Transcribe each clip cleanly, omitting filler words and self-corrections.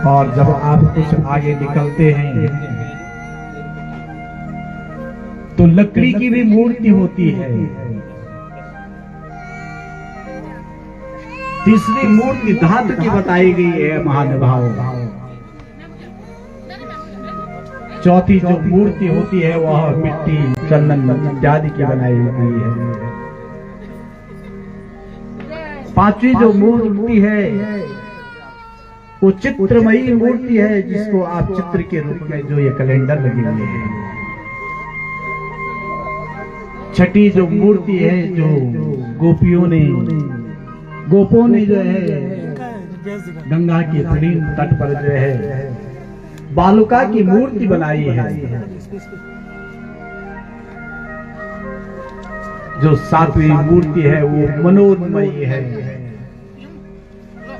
और जब आप कुछ आगे निकलते हैं तो लकड़ी की भी मूर्ति होती है। तीसरी मूर्ति धातु की बताई गई है महानुभाव। चौथी जो मूर्ति होती है वह मिट्टी चंदन इत्यादि की बनाई हुई है। पांचवी जो मूर्ति है वो चित्रमयी मूर्ति है, जिसको आप चित्र के रूप में जो ये कैलेंडर लगे हुए हैं। छठी जो मूर्ति है जो गोपों ने जो है गंगा के तटीन तट पर जो है बालुका की मूर्ति बनाई है। जो सातवीं मूर्ति है वो मनोन्मयी है।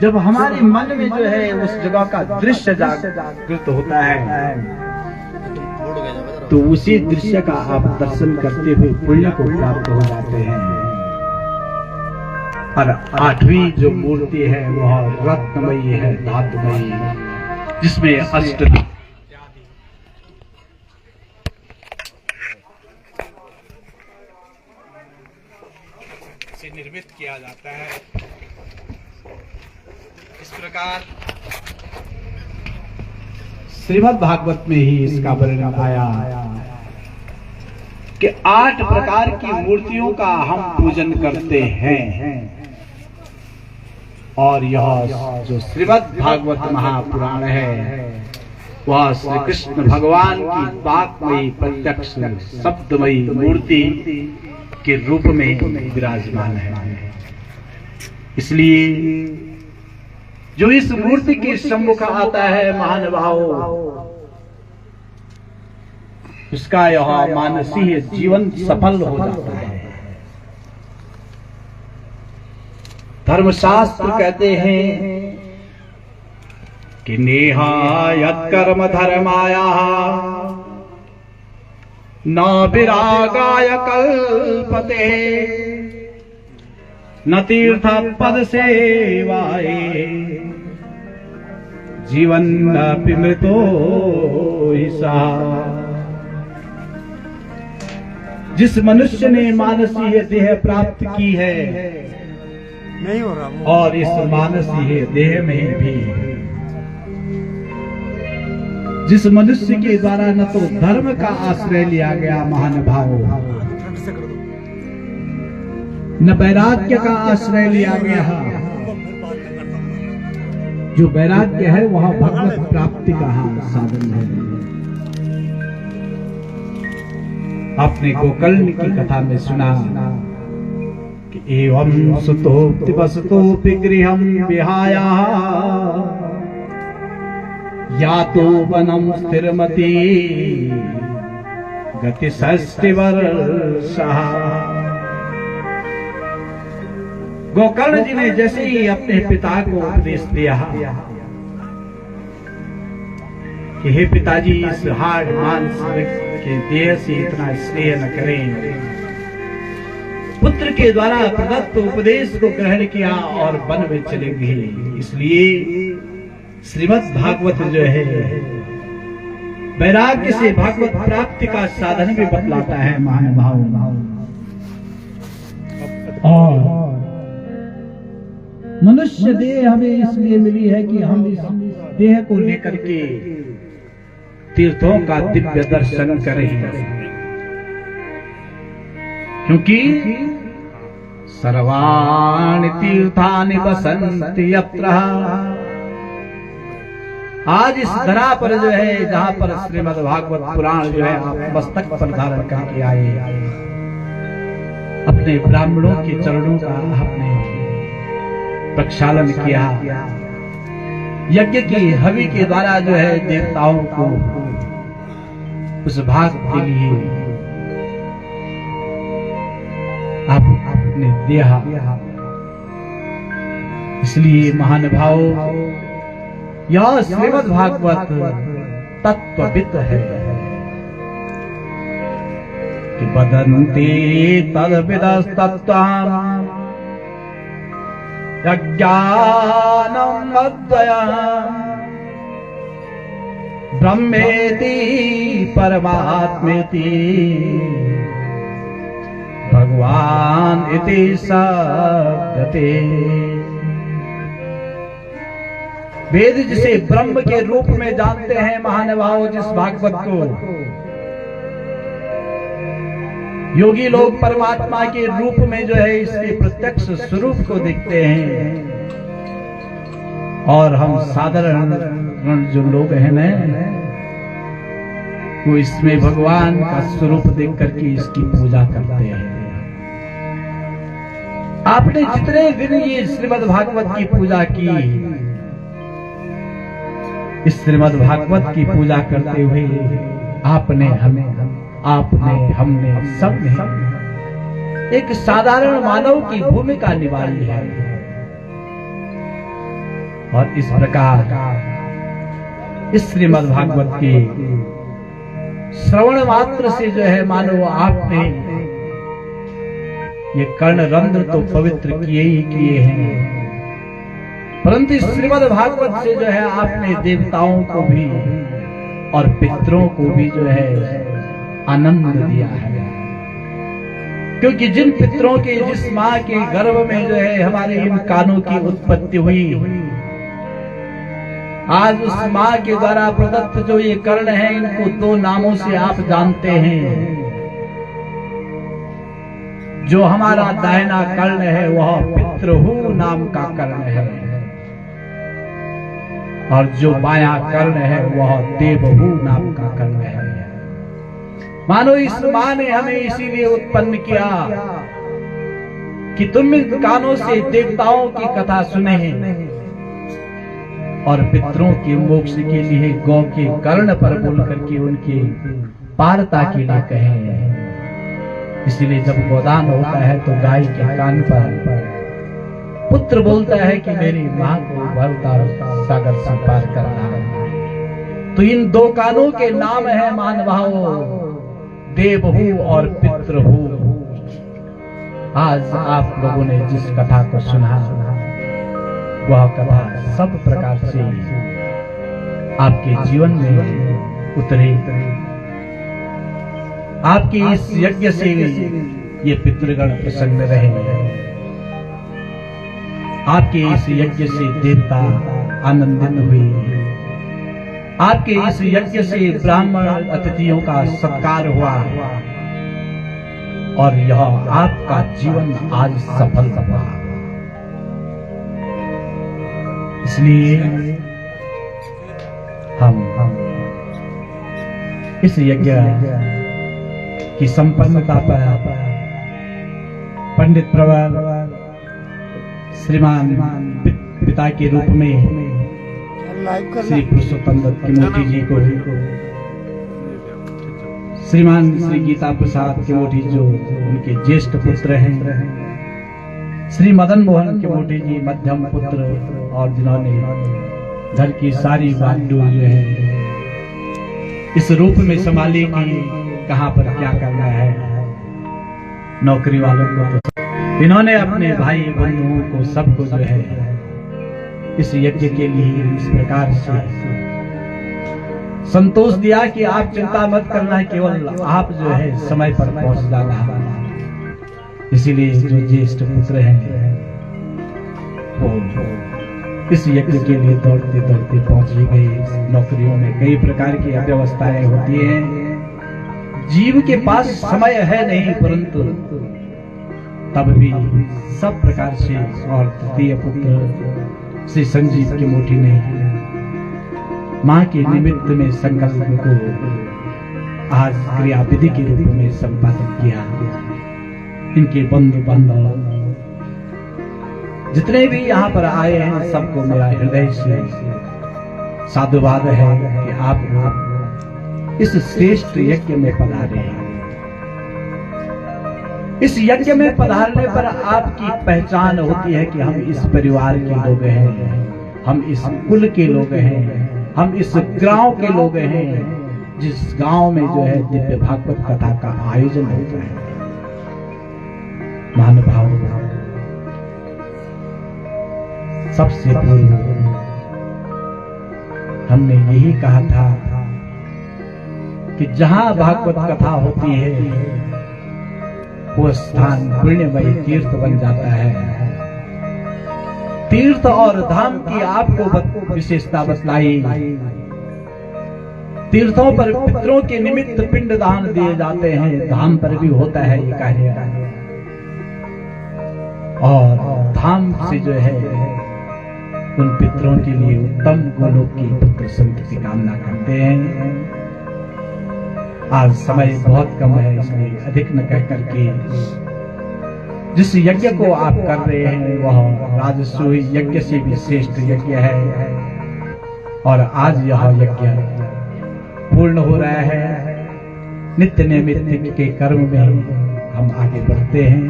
जब हमारे मन में जो है उस जगह का दृश्य जागृत होता है तो उसी दृश्य का आप दर्शन करते हुए पुण्य को प्राप्त हो जाते हैं। और आठवीं जो मूर्ति है वह रत्नमयी है, धातुमयी, जिसमें अष्ट से निर्मित किया जाता है। इस प्रकार श्रीमद् भागवत में ही इसका वर्णन आया कि 8 प्रकार की मूर्तियों का हम पूजन करते हैं। और यह जो श्रीमद् भागवत महापुराण है वह श्री कृष्ण भगवान की वाक्मयी प्रत्यक्ष शब्दमयी मूर्ति के रूप में विराजमान है। इसलिए जो इस मूर्ति के सम्मुख आता है महानुभाव, उसका यह मानसीय जीवन सफल हो जाता है। धर्मशास्त्र कहते हैं कि नेहायत कर्म धर्माया न विरागाय कल्पते न तीर्थ पद सेवाए जीवन न मृतो हिसा। जिस मनुष्य ने मानसीय देह प्राप्त की है नहीं हो रहा और इस मानसीय देह में भी जिस मनुष्य के द्वारा न तो धर्म का आश्रय लिया गया महानुभाव, न वैराग्य का आश्रय लिया गया, जो वैराग्य है वह भगवत प्राप्ति का साधन है। आपने गोकर्ण की कथा में सुना कि एवं सुतोक्ति वसतोपि गृहं विहाय या तो वनम स्थिरमती गति षष्टि वर्षा। गोकर्ण जी ने जैसे ही अपने पिता को उपदेश दिया कि हे पिताजी, इस हाड़ मांस के देह से इतना स्नेह न करें, पुत्र के द्वारा प्रदत्त उपदेश को ग्रहण किया और वन में चले गए। इसलिए श्रीमद् भागवत जो है वैराग्य से भागवत प्राप्ति का साधन भी बतलाता है महानुभाव। और मनुष्य देह हमें इसलिए मिली है कि हम इस देह को लेकर के तीर्थों का दिव्य दर्शन करें, क्योंकि सर्वाणि तीर्थानि वसन्ति यत्र। आज इस धरा पर जो है जहां पर श्रीमद् भागवत पुराण जो है आप मस्तक पर धारण करके आए, अपने ब्राह्मणों के चरणों का आपने प्रक्षालन किया, यज्ञ की हवि के द्वारा जो है देवताओं को उस भाग के लिए आप आपने दिया। इसलिए महानुभाव यह श्रीमद् भागवत तत्वविद है कि वदन्ति तद्विदस्तत्त्वम् अज्ञानम् अद्वयम् ब्रह्मेति परमात्मेति भगवान इति शब्दते। वेद जिसे ब्रह्म के रूप में जानते हैं महानुभाव, जिस भागवत को योगी लोग परमात्मा के रूप में जो है इसके प्रत्यक्ष स्वरूप को देखते हैं, और हम साधारण जो लोग हैं ना, वो इसमें भगवान का स्वरूप देख करके इसकी पूजा करते हैं। आपने जितने दिन ये श्रीमद् भागवत की पूजा की, इस श्रीमद् भागवत की पूजा करते हुए आपने हमने सबने एक साधारण मानव की भूमिका निभाई है। और इस प्रकार इस श्रीमद् भागवत के श्रवण मात्र से जो है मानो आपने ये कर्ण रंध्र तो पवित्र किए ही किए हैं, परंतु इस श्रीमद् भागवत से जो है आपने देवताओं को भी और पितरों को भी जो है आनंद दिया है। क्योंकि जिन पितरों के, जिस माँ के गर्भ में जो है हमारे इन कानों की उत्पत्ति हुई, आज उस माँ के द्वारा प्रदत्त जो ये कर्ण है, इनको दो नामों से आप जानते हैं। जो हमारा दाहिना कर्ण है वह पितृहु नाम का कर्ण है, और जो बायां कर्ण है वह देवहु नाम का कर्ण है। मानो इस माँ ने हमें इसीलिए उत्पन्न किया कि तुम इन कानों से देवताओं की कथा सुने और पितरों के मोक्ष के लिए गौ के कर्ण पर बोल करके उनके पारता के लिए कहे। इसलिए जब गोदान होता है तो गाय के कान पर पुत्र बोलता है कि मेरी माँ को भरता सागर से पार करना। तो इन दो कानों के नाम है महानुभाव, देवहु और पितृहु। आज आप लोगों ने जिस कथा को सुना, वह कथा सब प्रकार से आपके जीवन में उतरे। आपके इस यज्ञ से ये पितृगण प्रसन्न रहे, आपके इस यज्ञ से देवता आनंदित हुए, आपके इस यज्ञ से ब्राह्मण अतिथियों का सत्कार हुआ, और यह आपका जीवन आज सफल हुआ। इसलिए हम इस यज्ञ की संपन्नता पर पंडित प्रवर श्रीमान पिता के रूप में श्री पुरुषोत्तम दत्त किमोठी जी को, श्रीमान श्री गीता प्रसाद किमोठी जो उनके ज्येष्ठ पुत्र हैं, श्री मदन मोहन किमोठी जी मध्यम पुत्र, और जिन्होंने घर की सारी बागडोर जो है इस रूप में संभाली कि कहाँ पर क्या करना है। नौकरी वालों को तो इन्होंने अपने भाई बंधुओं को सबको जो है इस यज्ञ के लिए इस प्रकार से संतोष दिया कि आप चिंता मत करना, केवल आप जो है समय पर पहुंच जाना। इसीलिए जो ज्येष्ठ पुत्र हैं वो इस यज्ञ के लिए दौड़ते दौड़ते पहुंच ही गए। नौकरियों में कई प्रकार की अव्यवस्थाएं होती हैं, जीव के पास समय है नहीं, परंतु तब भी सब प्रकार से। और तृतीय पुत्र श्री संजीव किमोठी ने मां के निमित्त में संकल्प को आज क्रिया विधि के रूप में संपादित किया। इनके बंधु बांधव जितने भी यहाँ पर आए हैं, सबको मेरा हृदय से साधुवाद है कि आप इस श्रेष्ठ यज्ञ में पधारे हैं। इस यज्ञ में पधारने पर आपकी पहचान होती है कि हम इस परिवार के लोग हैं, हम इस कुल के लोग हैं, हम इस गांव के लोग हैं, जिस गांव में जो है दिव्य भागवत कथा का आयोजन होता है। महानुभाव, सबसे पूर्व हमने यही कहा था कि जहां भागवत कथा होती है वो स्थान पुण्यमयी तीर्थ बन जाता है। तीर्थ और धाम की आपको विशेषता बतलाई। तीर्थों पर पितरों के निमित्त पिंड दान दिए जाते हैं, धाम पर भी होता है ये कार्य। और धाम से जो है उन पितरों के लिए उत्तम गोलोक की पुत्र संतति की कामना करते हैं। आज समय बहुत कम है, इसलिए अधिक न कह करके जिस यज्ञ को आप कर रहे हैं वह राजसूय यज्ञ से भी श्रेष्ठ यज्ञ है और आज यह यज्ञ पूर्ण हो रहा है। नित्य नैमित्तिक के कर्म में हम आगे बढ़ते हैं,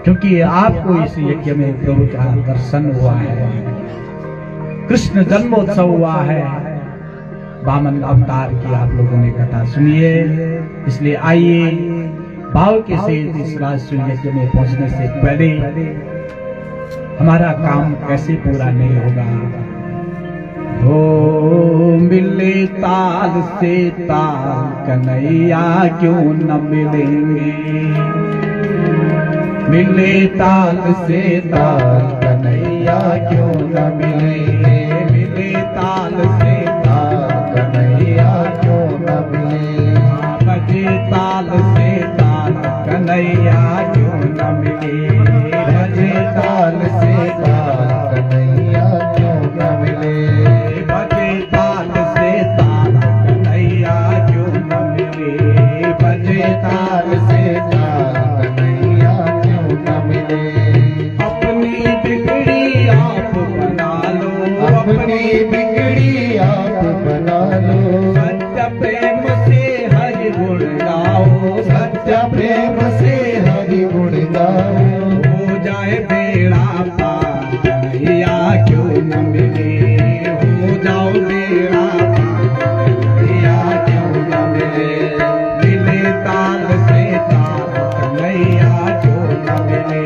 क्योंकि आपको इस यज्ञ में प्रभु का दर्शन हुआ है, कृष्ण जन्मोत्सव हुआ है, वामन अवतार की आप लोगों ने कथा सुनिए। इसलिए आइए भाव के से इस राष्ट्रीय यज्ञ में पहुंचने से पहले हमारा काम कैसे पूरा नहीं होगा। हो मिले ताल से ताल कन्हैया क्यों न मिलेंगे, मिले ताल से ताल कन्हैया क्यों न मिलेंगे, मिले ताल से ताल कन्हैया क्यों न मिलेंगे, बजे ताल से ताल कन्हैया क्यों न मिले, बजे ताल से ताल कन्हैया क्यों न मिले, बजे ताल से ताल कन्हैया क्यों न मिले, बजे ताल से ताल कन्हैया क्यों न मिले। अपनी बिगड़ी आप बना लो, अपनी बिगड़ी आप बना लो, सत्य प्रेम से हरि गुण गाओ, सत्य प्रेम से हरि गुण गाओ, हो जाए बेड़ा पार कन्हैया क्यों न मिले, हो जाओ बेड़ा पार कन्हैया क्यों न मिले, मिले ताल से ताल कन्हैया क्यों न मिले,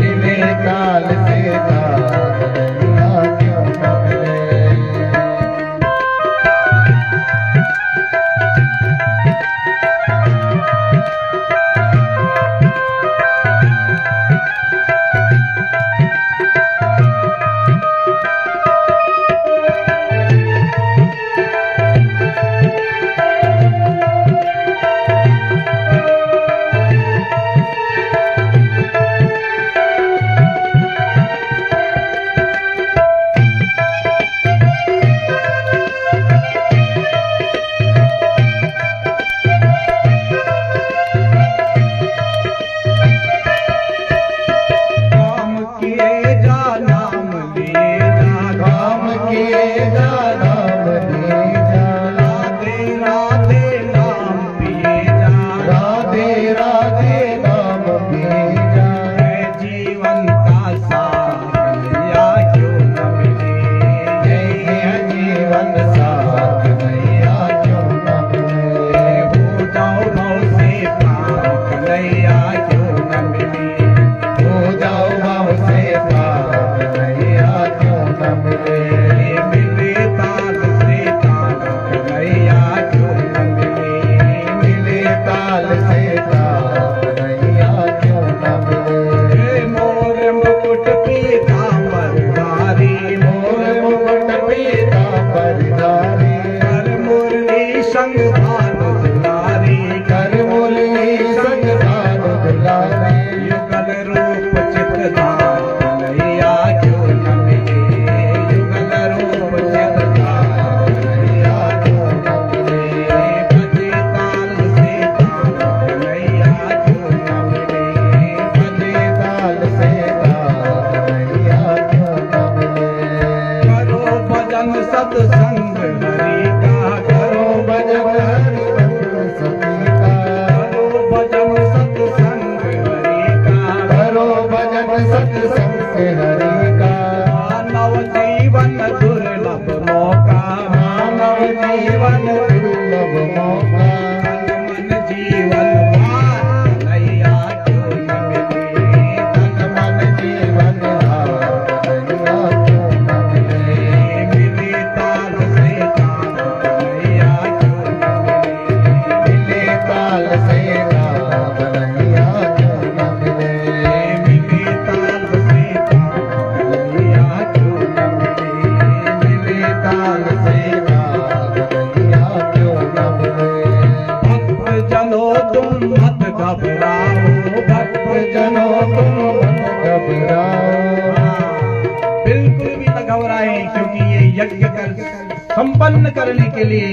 मिले ताल से ताल कन्हैया क्यों न मिले। ताल से क्योंकि ये यज्ञ कर संपन्न करने के लिए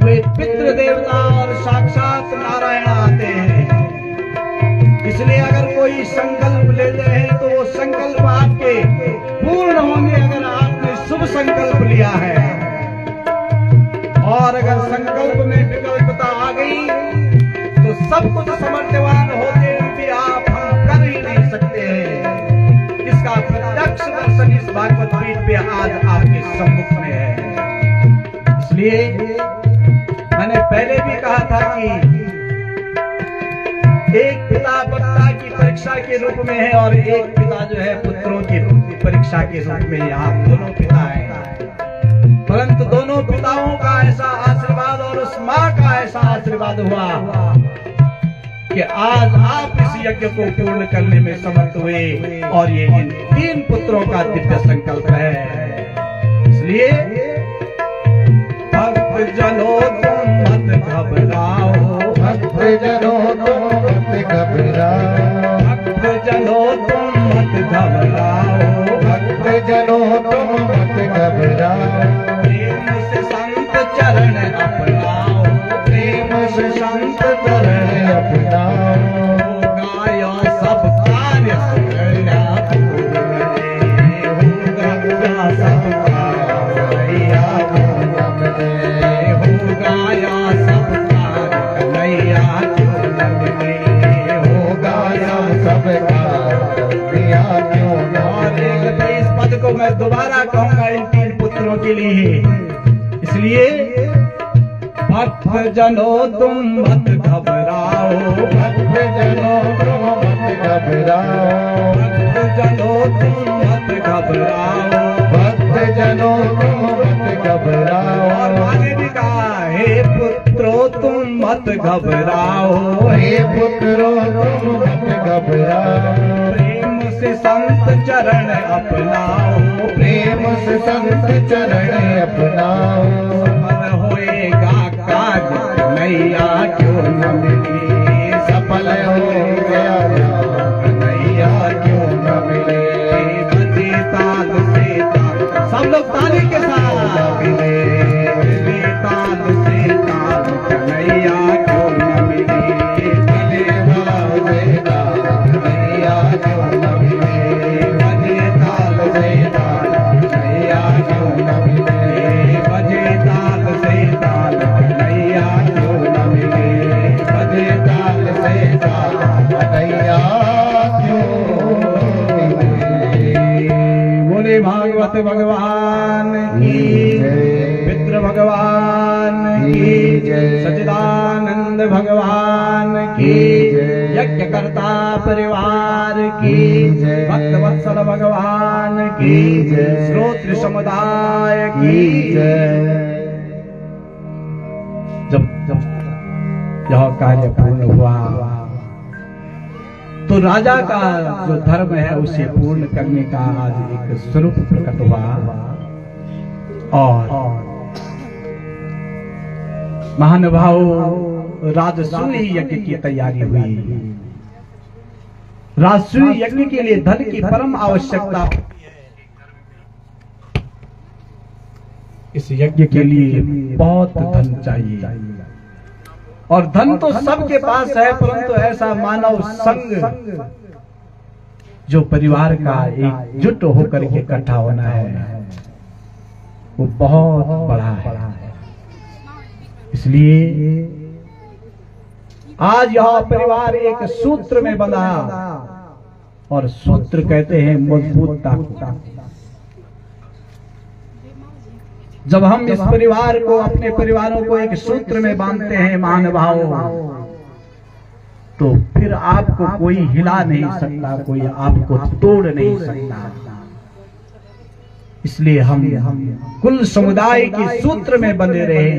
वे पितृ देवता और साक्षात नारायण आते हैं। इसलिए अगर कोई संकल्प लेते हैं तो वो संकल्प आपके पूर्ण होंगे अगर आपने शुभ संकल्प लिया है। और अगर संकल्प में विकल्पता आ गई तो सब कुछ समर्थवान होते भी आप हम कर ही नहीं सकते हैं। इसका प्रत्यक्ष दर्शन इस भागवत पीठ पे आज आपके सम्मुख में है। इसलिए मैंने पहले भी कहा था कि एक पिता पुत्र की परीक्षा के रूप में है और एक पिता जो है पुत्रों की परीक्षा के रूप में। यहाँ दोनों पिता हैं, परंतु दोनों पिताओं का ऐसा आशीर्वाद और उस माँ का ऐसा आशीर्वाद हुआ कि आज आप इस यज्ञ को पूर्ण करने में समर्थ हुए और ये इन 3 पुत्रों का दिव्य संकल्प है। इसलिए भक्त जनों तुम मत घबराओ, भक्त जनों तुम मत घबराओ, भक्त जनों तुम मत घबराओ, भक्त जनों तुम मत घबराओ, प्रेम से संत चरण अपनाओ, प्रेम से संत चरण अपनाओ, गायो सब कार्य कल्या होगा सब कन्हैया पूनम दे, गाया सब कार्य कन्हैया होगा सब कन्हैया क्यों न और एक इस पद को मैं दोबारा कहूंगा इन 3 पुत्रों के लिए। इसलिए भक्त जनों तुम मत घबराओ, भक्त जनों तुम मत घबराओ, भक्त जनों तुम मत घबराओ, भक्त जनों तुम मत घबराओ, और माने भी कहा हे पुत्रों तुम मत घबराओ, हे पुत्रों तुम मत घबराओ, प्रेम से संत चरण अपनाओ, प्रेम से संत चरण अपनाओ, सफल होएगा काज कन्हैया क्यों न मिली, सफल हो गया कन्हैया क्यों न मिले, बजे ताल से ताल, सब लोग ताली के साथ मिले, बजे ताल से ताल कन्हैया क्यों न मिली, बजे ताल से ताल कन्हैया क्यों न मिले, बजे ताल से ताल कन्हैया क्यों न मिले, बजे ताल से ताल कन्हैया क्यों न मिले, बजे ताल से ताल कन्हैया क्यों न मिले। बोले भागवत भगवान की जय, पितृ भगवान की जय, सच्चिदानंद भगवान की जय, यज्ञकर्ता परिवार की जय, भक्त वत्सल भगवान की जय, श्रोत्र समुदाय की जय। जब यह कार्य पूर्ण हुआ तो राजा का जो धर्म है उसे पूर्ण करने का आज एक स्वरूप प्रकट हुआ और महानुभाव राजसूय यज्ञ की तैयारी हुई। राजसूय यज्ञ के लिए धन की परम आवश्यकता। इस यज्ञ के लिए बहुत धन चाहिए और धन तो सबके पास है, परंतु ऐसा मानव संग जो परिवार का एकजुट होकर के इकट्ठा होना है वो बहुत बड़ा है। इसलिए आज यह परिवार एक सूत्र में बंधा और सूत्र कहते हैं मजबूतता को। जब हम इस परिवार को अपने परिवारों को एक सूत्र में बांधते हैं महानुभाव, तो फिर आपको कोई हिला नहीं सकता, कोई आपको तोड़ नहीं सकता। इसलिए हम कुल समुदाय के सूत्र में बंधे रहे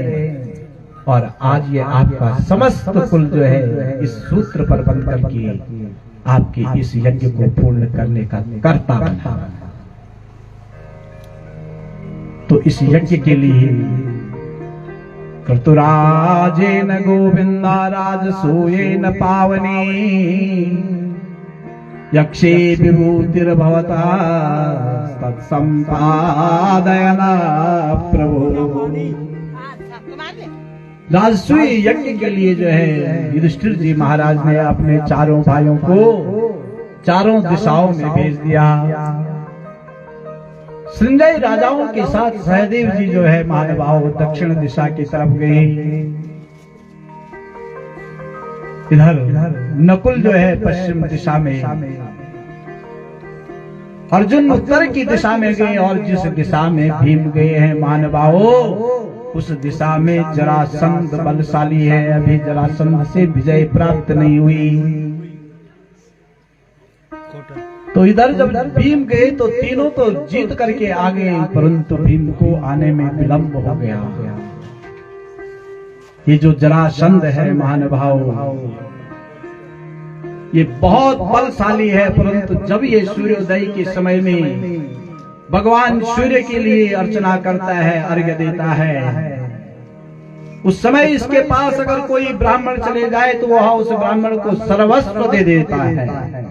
और आज ये आपका समस्त कुल जो है इस सूत्र पर बंध करके आपके इस यज्ञ को पूर्ण करने का कर्ता बना। तो इस यज्ञ के लिए कर्तुराजेन गोविंदा राजसूयेन पावनी यक्षे विभूतिर्भवता तत्संपादयन प्रभु। राजसूय यज्ञ के लिए जो है युधिष्ठिर जी महाराज ने अपने चारों भाइयों को चारों दिशाओं में भेज दिया। संजय राजाओं के साथ सहदेव जी जो है महानुभाव दक्षिण दिशा की तरफ गए। इधर नकुल जो है पश्चिम दिशा में, अर्जुन उत्तर की दिशा में गए और जिस दिशा में भीम गए हैं महानुभावों उस दिशा में जरासंध बलशाली है। अभी जरासंध से विजय प्राप्त नहीं हुई। तो इधर जब भीम गए तो तीनों तो जीत करके आ गए, परंतु भीम को आने में विलंब हो गया। ये जो जरासंध है महानुभाव ये बहुत बलशाली है, परंतु जब ये सूर्योदय के समय में भगवान सूर्य के लिए अर्चना करता है, अर्घ्य देता है, उस समय इसके पास अगर कोई ब्राह्मण चले जाए तो वह उस ब्राह्मण को सर्वस्व दे देता है।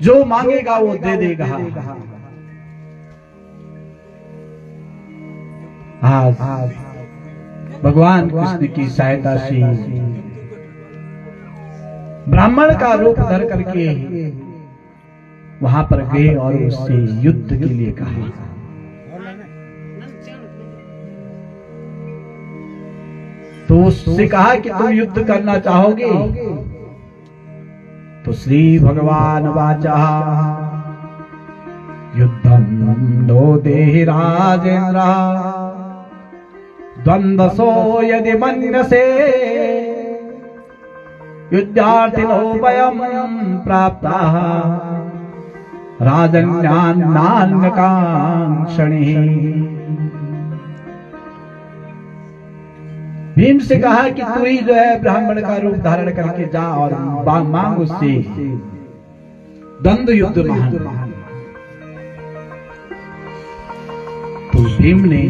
जो मांगेगा वो दे देगा। आज भगवान कृष्ण की सहायता से ब्राह्मण का रूप धर करके वहां पर गए और उससे युद्ध के लिए कहा। तो उससे कहा कि तुम युद्ध करना चाहोगे? तो श्री भगवान वाचा युद्धम नो देहि राजेन्द्र द्वंद्वसो यदि मन्यसे युद्धार्थिनो वयं प्राप्ताः राजन्यान्नान्यकांक्षिणीः। भीम से कहा कि तू ही जो है ब्राह्मण का रूप धारण करके जा और मांग उससे द्वंद्व युद्ध महान। तो भीम ने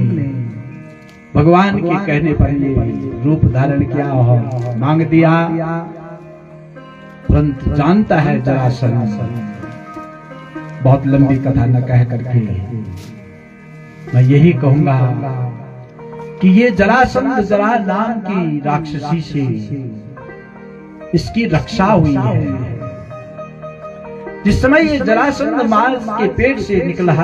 भगवान के कहने पर ये रूप धारण किया और मांग दिया, परंतु जानता है जरासंध। बहुत लंबी कथा न कह करके मैं यही कहूंगा कि ये जरासंध जरा नाम की राक्षसी से इसकी रक्षा हुई है। जिस समय ये जरासंध मांस के पेट से निकला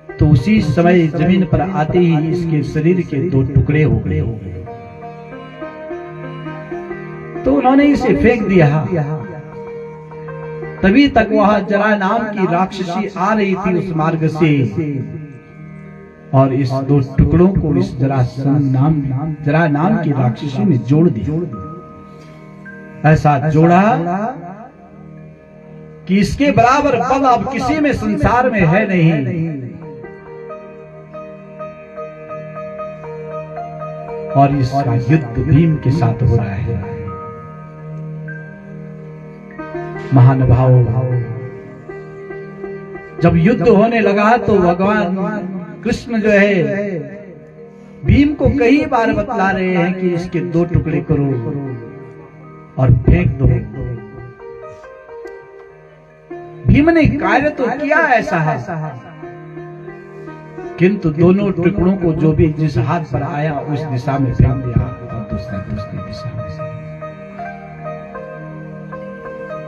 तो उसी समय जमीन पर आते ही इसके शरीर के 2 टुकड़े हो गए। तो उन्होंने इसे फेंक दिया। तभी तक वह जरा नाम की राक्षसी आ रही थी उस मार्ग से और इस 2 टुकड़ों को इस जरा नाम की राक्षसी ने जोड़ दिया। ऐसा जोड़ा कि इसके बराबर बल अब किसी में संसार में है नहीं। और इसका युद्ध भीम के साथ हो रहा है। महानुभाव जब युद्ध होने लगा तो भगवान कृष्ण जो है भीम को कई बार बतला रहे हैं कि इसके 2 टुकड़े करो और फेंक दो। भीम ने कार्य तो किया ऐसा है, किंतु दोनों टुकड़ों को जो भी जिस हाथ पर आया उस दिशा में फेंक दिया और दूसरी दिशा में।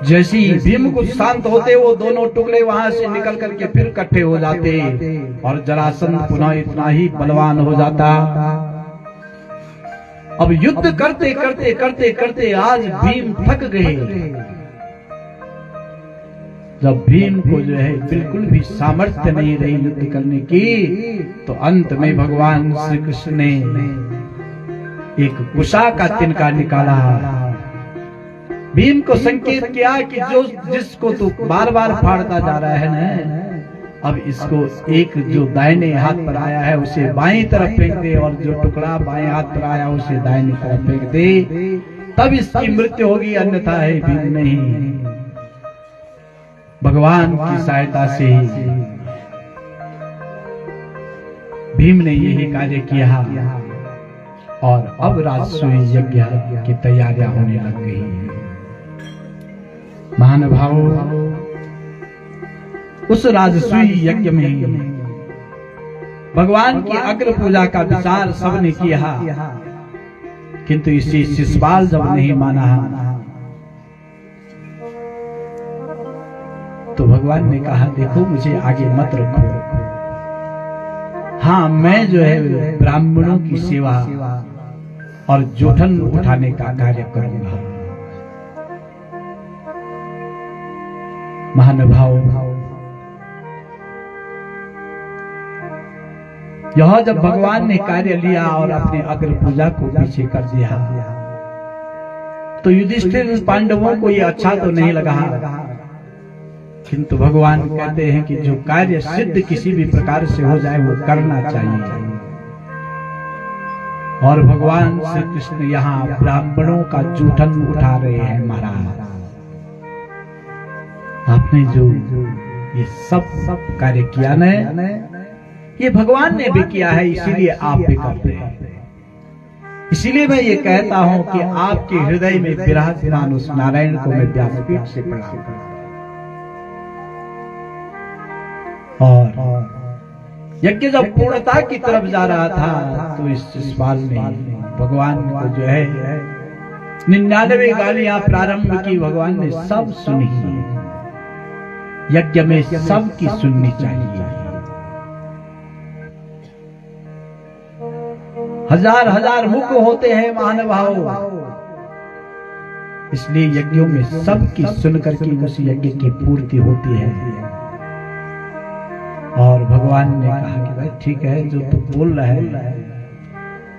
जैसे ही भीम कुछ शांत होते वो दोनों टुकड़े वहां से निकल करके फिर इकट्ठे हो जाते और जरासंध पुनः इतना ही बलवान हो जाता। अब युद्ध करते करते करते करते आज भीम थक गए। जब भीम को जो है बिल्कुल भी सामर्थ्य नहीं रही युद्ध करने की तो अंत में भगवान श्री कृष्ण ने एक कुशा का तिनका निकाला। भीम को संकेत किया कि जो जिसको तू बार बार फाड़ता जा रहा है ना, अब इसको एक जो दाहिने हाथ पर आया है उसे बाएं तरफ फेंक दे और जो टुकड़ा बाएं हाथ पर आया उसे दाहिने तरफ फेंक दे, तब इसकी मृत्यु होगी, अन्यथा है भीम नहीं। भगवान की सहायता से भीम ने यही कार्य किया और अब राजसूय यज्ञ की तैयारियां होने लग गई। महानुभाव उस राजसूय यज्ञ में भगवान की अग्र पूजा का विचार सबने किया, किंतु इसी शिशुपाल जब नहीं माना तो भगवान ने कहा, देखो मुझे आगे मत रखो, हाँ मैं जो है ब्राह्मणों की सेवा और जोठन उठाने का कार्य करूंगा। महानुभाव, यह जब भगवान ने कार्य लिया और अपने अग्र पूजा को पीछे कर दिया तो युधिष्ठिर पांडवों को यह अच्छा तो नहीं लगा, किंतु भगवान कहते हैं कि जो कार्य सिद्ध किसी भी प्रकार से हो जाए वो करना चाहिए। और भगवान श्री कृष्ण यहाँ ब्राह्मणों का जूठन उठा रहे हैं। महाराज, आपने जो ये सब कार्य किया न, ये भगवान ने भी किया है, इसीलिए आप भी करते हैं। इसीलिए मैं ये कहता हूं कि आपके हृदय में विराजमान उस नारायण को मैं व्यासपीठ से प्रणाम करता हूं। और यज्ञ जब पूर्णता की तरफ जा रहा था तो इस शिशुपाल ने भगवान को जो है 99 गालियां प्रारंभ की। भगवान ने सब सुनी, यज्ञ में सबकी सुननी चाहिए। हजार हजार मुख होते हैं महानुभाव, इसलिए यज्ञों में सबकी सुनकर के उस यज्ञ की पूर्ति होती है। और भगवान ने कहा कि भाई ठीक है जो तू बोल रहा है।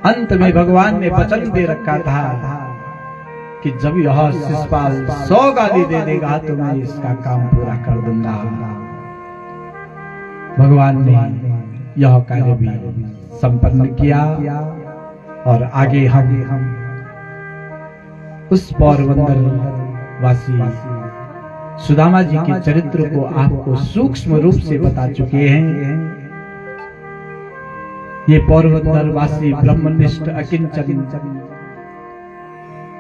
अंत में भगवान ने वचन दे रखा था कि जब यह शिशुपाल 100 गाली दे देगा तो मैं इसका काम पूरा कर दूंगा। भगवान ने यह कार्य भी संपन्न किया। और आगे हम उस पोरबंदर वासी सुदामा जी के चरित्र को आपको सूक्ष्म रूप से बता चुके हैं। ये पोरबंदर वासी ब्रह्मनिष्ठ अकिंचन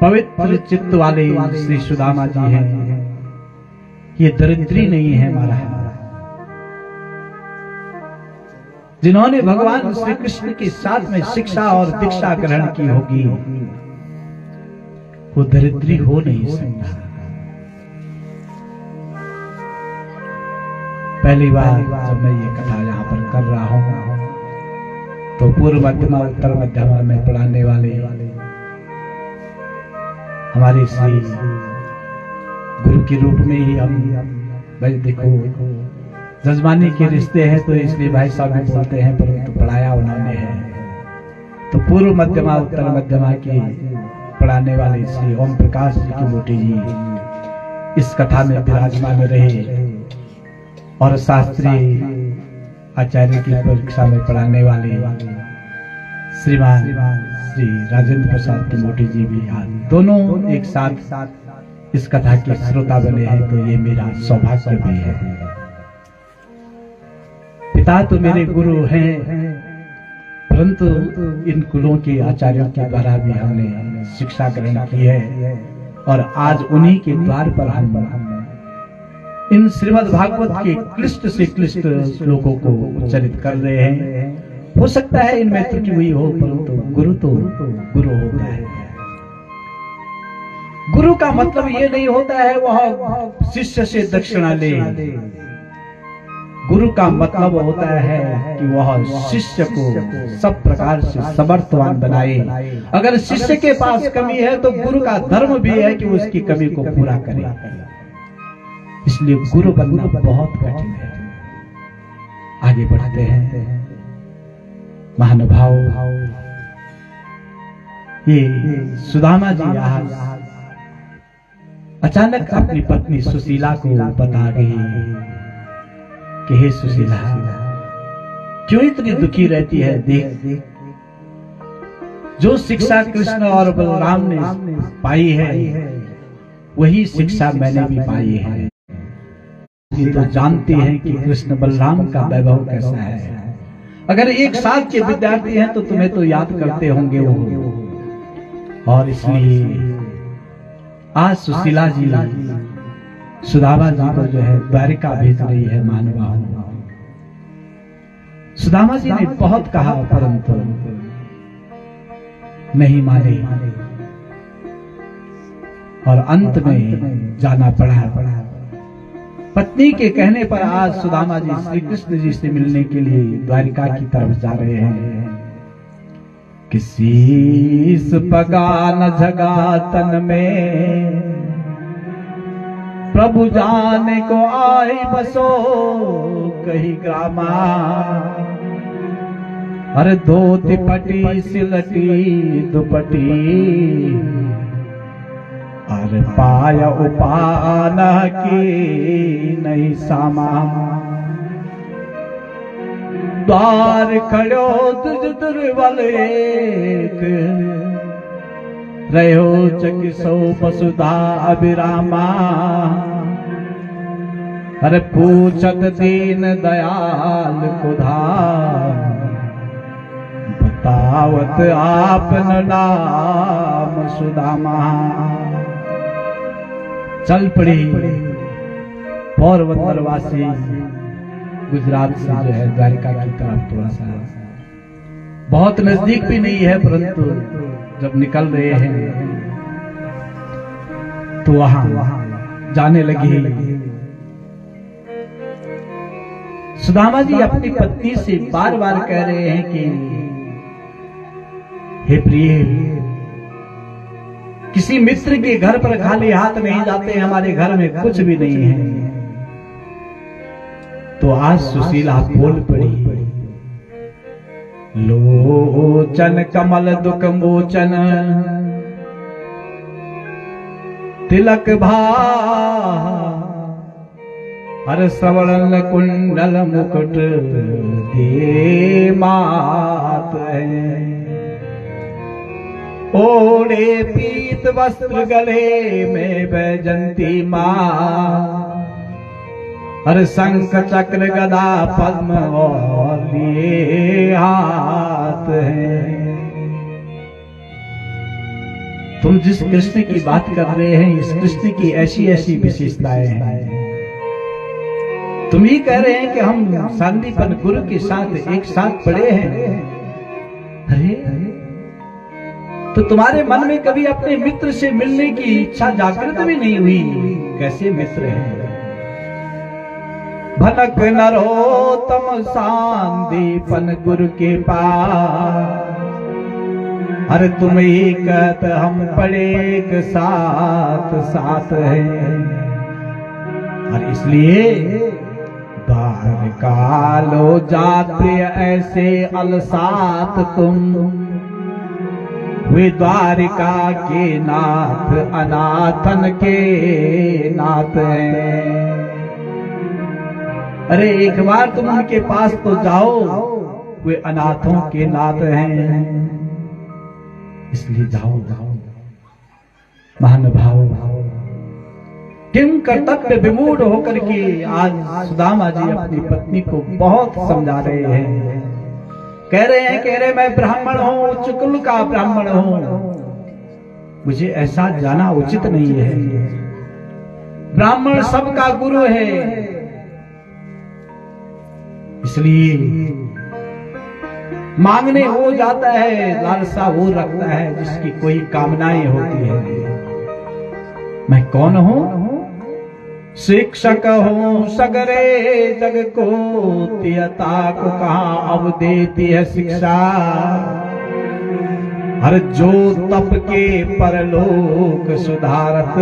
पवित्र चित्त वाले श्री सुदामा जी हैं। ये दरिद्री नहीं है महाराज, जिन्होंने भगवान श्री कृष्ण के साथ में शिक्षा और दीक्षा ग्रहण की होगी, वो दरिद्री हो नहीं सकता। पहली बार जब मैं ये कथा यहाँ पर कर रहा हूँ तो पूर्व मध्यमा उत्तर मध्यमा में पढ़ाने वाले हमारे श्री गुरु के रूप में ही हम भाई देखो जजमानी के रिश्ते हैं तो इसलिए भाई साहब भी बोलते हैं, परंतु पढ़ाया उन्होंने है। तो पूर्व मध्यमा उत्तर मध्यमा की पढ़ाने वाले श्री ओम प्रकाश जी की मोटी जी इस कथा में विराजमान रहे। और शास्त्रीय आचार्य की परीक्षा में पढ़ाने वाले श्रीमान श्री राजेंद्र प्रसाद की मोटी जी भी आज दोनों एक साथ इस कथा के श्रोता बने हैं, तो ये मेरा सौभाग्य भी है। पिता तो मेरे गुरु हैं, परंतु इन कुलों के आचार्यों के द्वारा भी हमने शिक्षा ग्रहण की है। और आज उन्हीं के द्वार पर हम इन श्रीमद् भागवत के क्लिष्ट से क्लिष्ट श्लोकों को उच्चारित कर रहे हैं। हो सकता है इनमें त्रुटि हुई हो, परंतु गुरु तो गुरु होता है। गुरु का मतलब ये नहीं होता है वह शिष्य से दक्षिणा ले। गुरु का मतलब होता है कि वह शिष्य को सब प्रकार से समर्थवान बनाए। अगर शिष्य के पास कमी है तो गुरु का धर्म भी है कि उसकी कमी को पूरा करे। इसलिए गुरु बनना बहुत कठिन है। आगे बढ़ते हैं महानुभाव। ये सुदामा जी अचानक अपनी पत्नी सुशीला को बता गई कि हे सुशीला, क्यों इतनी दुखी रहती है? देख, जो शिक्षा कृष्ण और बलराम ने पाई है वही शिक्षा मैंने भी पाई है। ये तो जानते हैं कि कृष्ण बलराम का वैभव कैसा है। अगर एक साथ के विद्यार्थी हैं तो तुम्हें तो याद करते होंगे वो। और इसलिए आज सुशीला जी सुदामा जी को जो है द्वारिका भेज रही है मानवा। सुदामा जी ने बहुत कहा परंतु नहीं माने और अंत में जाना पड़ा। पत्नी के कहने पर आज सुदामा जी श्री कृष्ण जी से मिलने के लिए द्वारिका की तरफ जा रहे हैं। किसी पगा न जगा तन में प्रभु जाने को आए बसो कही ग्रामा। अरे धोती पटी सिलटी दुपटी अरे पाय उपान की नहीं सामा। द्वार खड़ो तुझ दुर्बल एक रहो चकिसो वसुधा अभिरामा। अरे पूछत दीन दयाल खुदा बतावत आपन नाम सुदामा। चल पड़ी पोरबंदरवासी गुजरात से जो है द्वारिका की तरफ थोड़ा सा बहुत नजदीक भी नहीं है, परंतु जब निकल रहे हैं तो वहां जाने लगी। सुदामा जी अपनी पत्नी से बार बार कह रहे हैं कि हे प्रिय, किसी मित्र के घर पर खाली हाथ नहीं जाते, हमारे घर में कुछ भी नहीं है। तो आज सुशीला बोल पड़ी, लोचन कमल दुख मोचन तिलक भा हर श्रवण कुंडल मुकुट दे मात है। ओढ़े पीत वस्त्र गले में बैजंती माँ। हर शंख चक्र गदा पद्म और लिए हाथ है। तुम जिस कृष्ण की बात कर रहे हैं, इस कृष्ण की ऐसी ऐसी विशेषताएं हैं। तुम ही कह रहे हैं कि हम संदीपन गुरु के साथ एक साथ पढ़े हैं। अरे तो तुम्हारे मन में कभी अपने मित्र से मिलने की इच्छा जागृत भी नहीं हुई? कैसे मित्र हैं? भनक नरोत्तम सांदीपन गुरु के पास। अरे तुम ही कहत हम पढ़े एक साथ साथ है। और इसलिए द्वारका लो जाते ऐसे अलसात तुम। वे द्वारिका के नाथ अनाथन के नाथ हैं। अरे एक बार तुम उनके पास तो जाओ, वे अनाथों के नाथ हैं, इसलिए जाओ जाओ। महानुभाव, किम कर्तव्य विमूढ़ होकर के आज सुदामा जी अपनी पत्नी को बहुत समझा रहे हैं। कह रहे हैं मैं ब्राह्मण हूं, उच्च कुल का ब्राह्मण हूं, मुझे ऐसा जाना उचित नहीं है। ब्राह्मण सबका गुरु है, इसलिए मांगने वो जाता है, लालसा वो रखता है जिसकी कोई कामनाएं होती है। मैं कौन हूं? शिक्षक हूं सगरे जग को, तियता को कहा अब देती है शिक्षा। हर जो तप के परलोक सुधारत,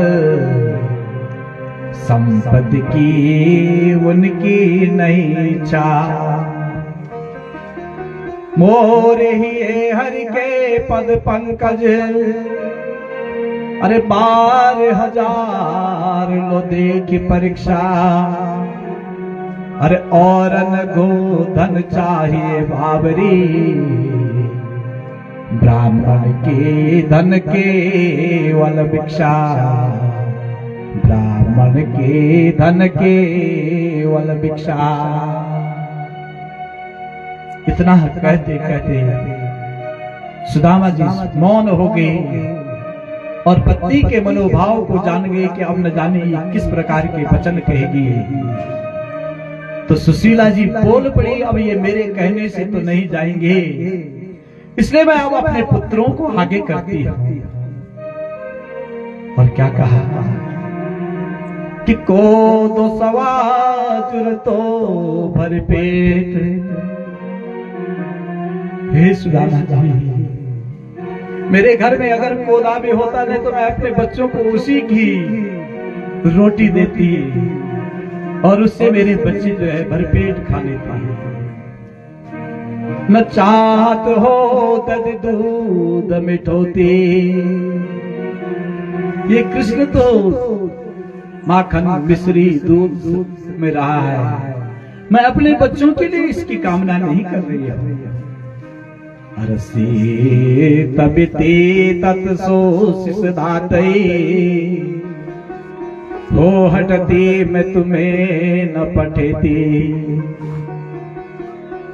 संपत्ति की उनकी नहीं इच्छा। मोरे ही हरि के पद पंकज, अरे 12,000 लो देखी परीक्षा। अरे और गो धन चाहिए बाबरी, ब्राह्मण के धन केवल भिक्षा। ब्राह्मण के धन केवल भिक्षा। इतना कहते कहते सुदामा जी मौन हो गए। और पत्नी के मनोभाव को जान गए कि अब न जाने ये किस प्रकार के वचन कहेगी। तो सुशीला जी बोल पड़ी, अब ये मेरे कहने से तो नहीं जाएंगे, इसलिए मैं अब अपने पुत्रों को आगे करती हूं। और क्या कहा कि को दो सवाजुर तो भर पेट। हे सुदामा जी, मेरे घर में अगर कोदा भी होता नहीं तो मैं अपने बच्चों को उसी की रोटी देती और उससे मेरे बच्चे जो है भरपेट खा लेते हैं। न चाहत हो तद दूध मिठोती। ये कृष्ण तो माखन मिश्री दूध में रहा है, मैं अपने बच्चों के लिए इसकी कामना नहीं कर रही हूं। अरसी तबिते तत्सो सिसधाते हो हटती मैं तुम्हें न पठेती।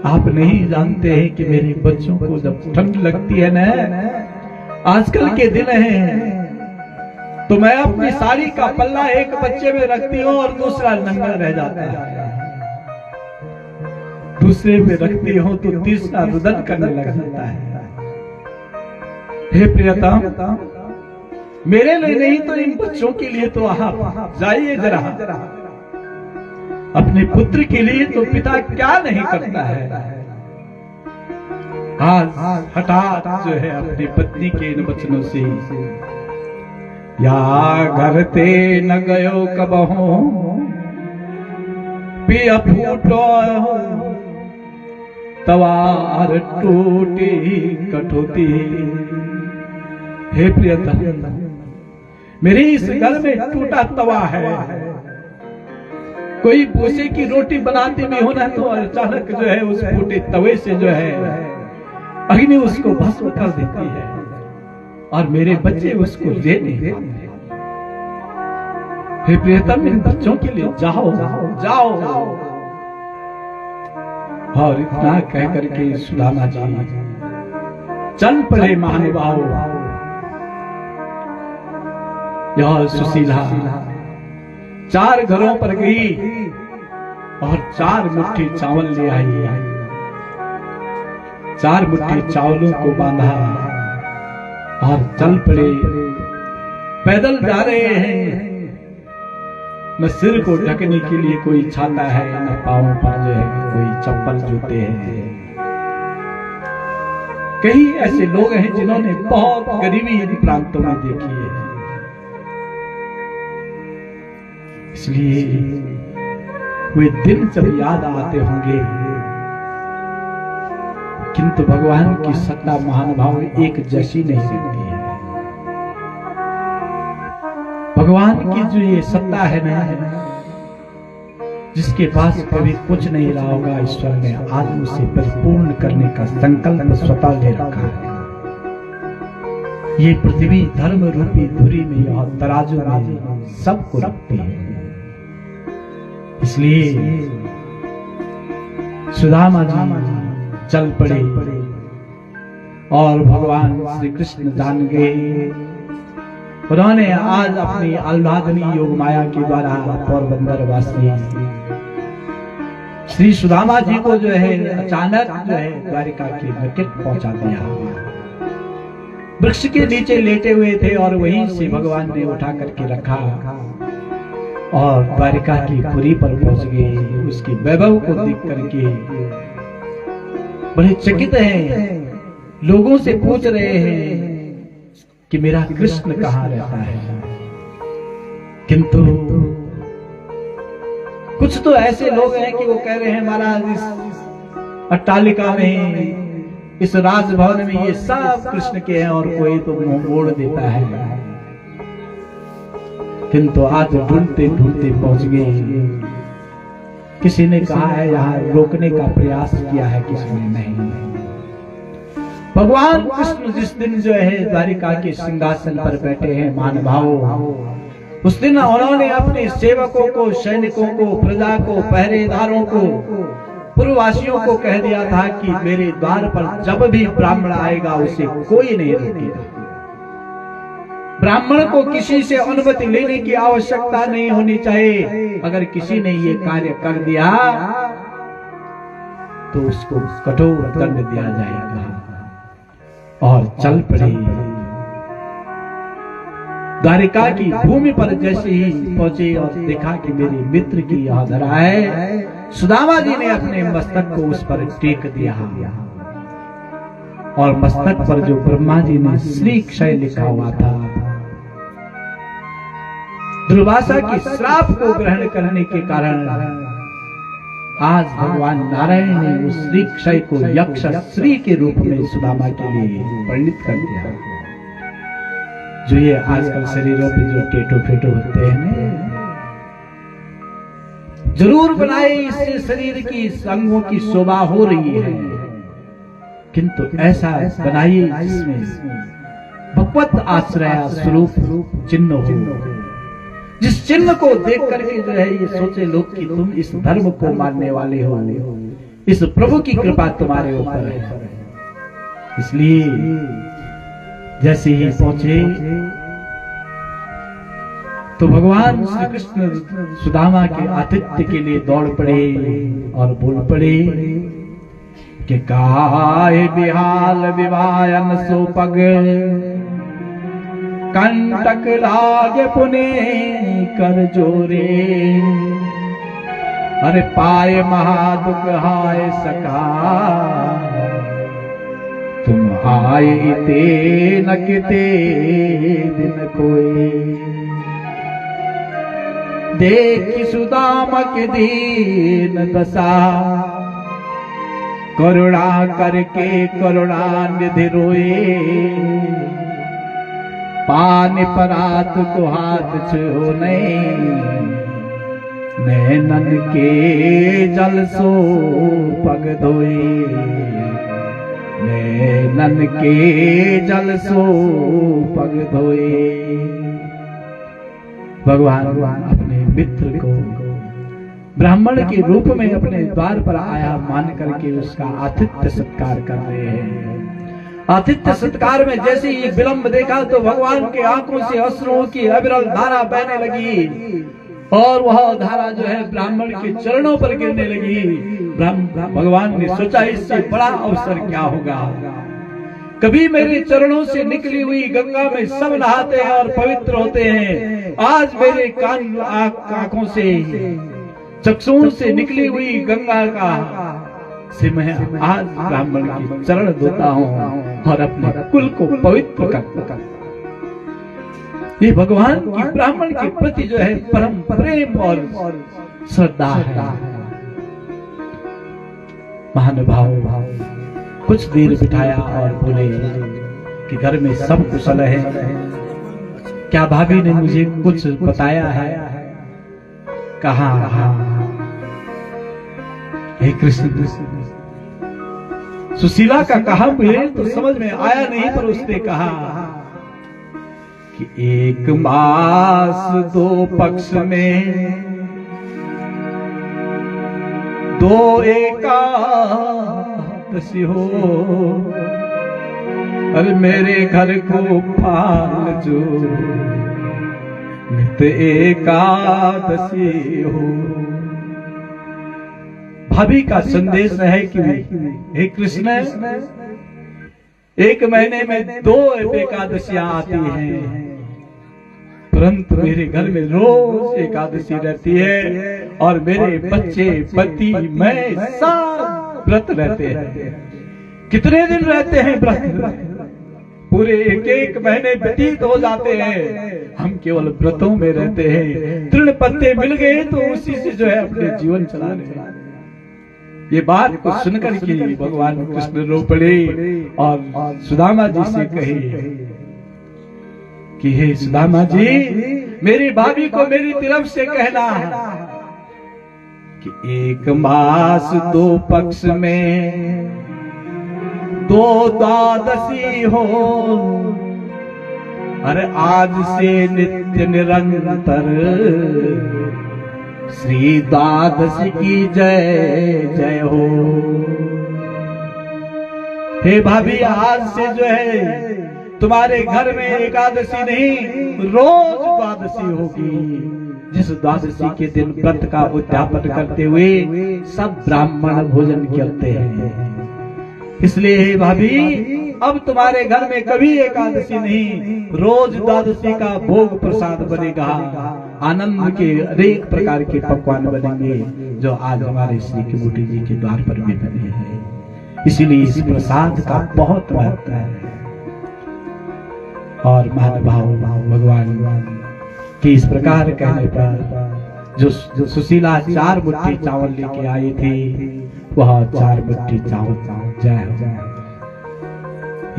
आप नहीं जानते हैं कि मेरे बच्चों को जब ठंड लगती है ना, आजकल के दिन हैं, तो मैं अपनी साड़ी का पल्ला एक बच्चे में रखती हूँ और दूसरा नंगा रह जाता है, दूसरे पे रखती हूँ तो तीसरा रुदन करने लग जाता है। हे प्रियतम, मेरे लिए नहीं तो इन बच्चों के लिए तो आप जाइए जरा। अपने पुत्र के लिए तो पिता क्या नहीं करता है। आज हठात जो है अपनी पत्नी के इन वचनों से, या घर ते न गयो कबहू पिया फूटो तवार टूटी कठोती। हे प्रियतम, मेरे इस घर में टूटा तवा है। कोई भूसे की रोटी बनाते भी होना तो अचानक जो है उस फूटे तवे से जो है अग्नि उसको भस्म कर देती है और मेरे बच्चे उसको ले नहीं पाते। हे प्रियतम, इन बच्चों के लिए जाओ जाओ। और इतना कह करके सुदामा जी चल पड़े महानुभाव। यह सुशीला 4 घरों पर गई और 4 मुट्ठी चावल ले आई। 4 मुट्ठी चावलों को बांधा और चल पड़े। पैदल जा रहे हैं, न सिर को ढकने के लिए कोई छाता है, न पांवों पर जो है कोई चप्पल जूते हैं। कई ऐसे लोग हैं जिन्होंने बहुत गरीबी इन प्रांतों में देखी है, इसलिए वे दिन जब याद आते होंगे। किंतु भगवान की सत्ता महानुभाव एक जैसी नहीं रहती है। भगवान की जो ये सत्ता है ना, जिसके पास कभी कुछ नहीं रहा होगा, ईश्वर ने आज उसे परिपूर्ण करने का संकल्प स्वतः ले रखा है। ये पृथ्वी धर्म रूपी धुरी में और तराजू में सबको रखती है। इसलिए सुदामा जी चल पड़े और भगवान श्री कृष्ण जान गए। उन्होंने आज अपनी आह्लादनी योग माया के द्वारा पोरबंदर वासी श्री सुदामा जी को जो है अचानक जो है द्वारिका के निकट पहुंचा दिया। वृक्ष के नीचे लेटे हुए थे और वहीं से भगवान ने उठा करके रखा और द्वारिका की पुरी पर पहुंच गए। उसके वैभव को देख करके बड़े चकित हैं, लोगों से पूछ रहे हैं कि मेरा कृष्ण कहाँ रहता है। किंतु कुछ तो ऐसे लोग हैं कि वो कह रहे हैं महाराज इस अट्टालिका में, इस राजभवन में ये सब कृष्ण के हैं और कोई तो मुंह मोड़ देता है। किंतु आज ढूंढते ढूंढते पहुंच गए। किसी ने कहा है यहाँ रोकने का प्रयास किया है, किसी ने नहीं। भगवान कृष्ण जिस दिन जो है द्वारिका के सिंहासन पर बैठे हैं महानुभाव, उस दिन उन्होंने अपने सेवकों को, सैनिकों को, प्रजा को, पहरेदारों को, पूर्ववासियों को कह दिया था कि मेरे द्वार पर जब भी ब्राह्मण आएगा उसे कोई नहीं रोकेगा। ब्राह्मण को किसी से अनुमति लेने की आवश्यकता नहीं होनी चाहिए। अगर किसी ने ये कार्य कर दिया तो उसको कठोर दंड दिया जाएगा। और चल पड़े। द्वारिका की भूमि पर जैसे ही पहुंचे और देखा कि मेरे मित्र की यह धरा है, सुदामा जी ने अपने मस्तक को उस पर टेक दिया और मस्तक पर जो ब्रह्मा जी ने श्री क्षय लिखा हुआ था, दुर्वासा की श्राप को ग्रहण करने के कारण आज भगवान नारायण ने उस श्री क्षय को यक्ष श्री के रूप में सुदामा के लिए परिणित कर दिया। जो ये आजकल शरीरों पे जो टेटो फेटो होते हैं, जरूर बनाए इससे शरीर की अंगों की शोभा हो रही है, किंतु ऐसा बनाइए जिसमें भगवत आश्रय स्वरूप चिन्ह हो, जिस चिन्ह को देख करके जो है ये सोचे लोग कि तुम इस धर्म को मानने वाले हो, इस प्रभु की कृपा तुम्हारे ऊपर है। इसलिए जैसे ही पहुंचे तो भगवान श्री कृष्ण सुदामा के आतिथ्य के लिए दौड़ पड़े और बोल पड़े कि काहे बिहाल विवायन सो पग, कंटक लागे पुने कर जोरे, अरे पाए महादुख हाय सका, तुम आए ते न किते दिन कोई, देखी सुदामा के दीन दशा, करुणा करके करुणा निधि रोए, पानी परात को हाथ छो नैनन के जल सो पग धोए, नैनन के जल सो पग धोए। भगवान अपने मित्र को ब्राह्मण के रूप में अपने द्वार पर आया मान करके उसका आतिथ्य सत्कार कर रहे हैं। आतिथ्य सत्कार में जैसे ही विलंब देखा तो भगवान के आंखों से अश्रुओं की अविरल धारा बहने लगी और वह धारा जो है ब्राह्मण के चरणों पर गिरने लगी। भगवान ने सोचा इससे बड़ा अवसर क्या होगा। कभी मेरे चरणों से निकली हुई गंगा में सब नहाते हैं और पवित्र होते हैं, आज मेरे कान आंखों से चक्षुओं से निकली हुई गंगा का से मैं आज ब्राह्मण की चरण धोता हूँ और अपने कुल को पवित्र करता हूँ। ये भगवान की ब्राह्मण के प्रति जो है परम प्रेम और श्रद्धा है। महानुभाव कुछ देर बिठाया और बोले कि घर में सब कुशल है, क्या भाभी ने मुझे कुछ बताया है? कहा हे कृष्ण, सुशीला का कहा मुझे तो समझ में आया नहीं, पर उसने कहा कि 1 मास 2 पक्ष में 2 एकादशी हो, अरे मेरे घर को फाल जो नित एकादशी हो। भाभी का संदेश है कि हे कृष्ण, 1 महीने में 2 एकादशियां आती हैं, परंतु मेरे घर में रोज एकादशी रहती है और मेरे बच्चे पति मैं सब व्रत रहते हैं। कितने दिन रहते हैं व्रत? पूरे 1 महीने व्यतीत हो जाते हैं, हम केवल व्रतों में रहते हैं। तृण पत्ते मिल गए तो उसी से जो है अपने जीवन चला रहे हैं। ये बात को सुनकर के भगवान कृष्ण रो पड़े और सुदामा जी से कहे कि हे सुदामा जी, मेरी भाभी को मेरी तरफ से कहना कि 1 मास 2 पक्ष में 2 द्वादशी हो, अरे आज से नित्य निरंतर श्री द्वादशी की जय जय हो। हे भाभी, आज से जो है तुम्हारे घर में एकादशी नहीं रोज द्वादशी होगी, जिस द्वादशी के दिन व्रत का उद्यापन करते हुए सब ब्राह्मण भोजन करते हैं। इसलिए हे भाभी, अब तुम्हारे घर में कभी एकादशी नहीं, रोज द्वादशी का भोग प्रसाद बनेगा। आनंद के अनेक प्रकार के पकवान बनेंगे, जो आज हमारे श्री किमुटी जी के द्वार पर भी बने हैं। इसीलिए इस प्रसाद का बहुत महत्व है। और महानुभाव भगवान कि इस प्रकार कहने पर जो सुशीला 4 मुट्ठी चावल लेके आई थी, वह 4 मुट्ठी चावल जय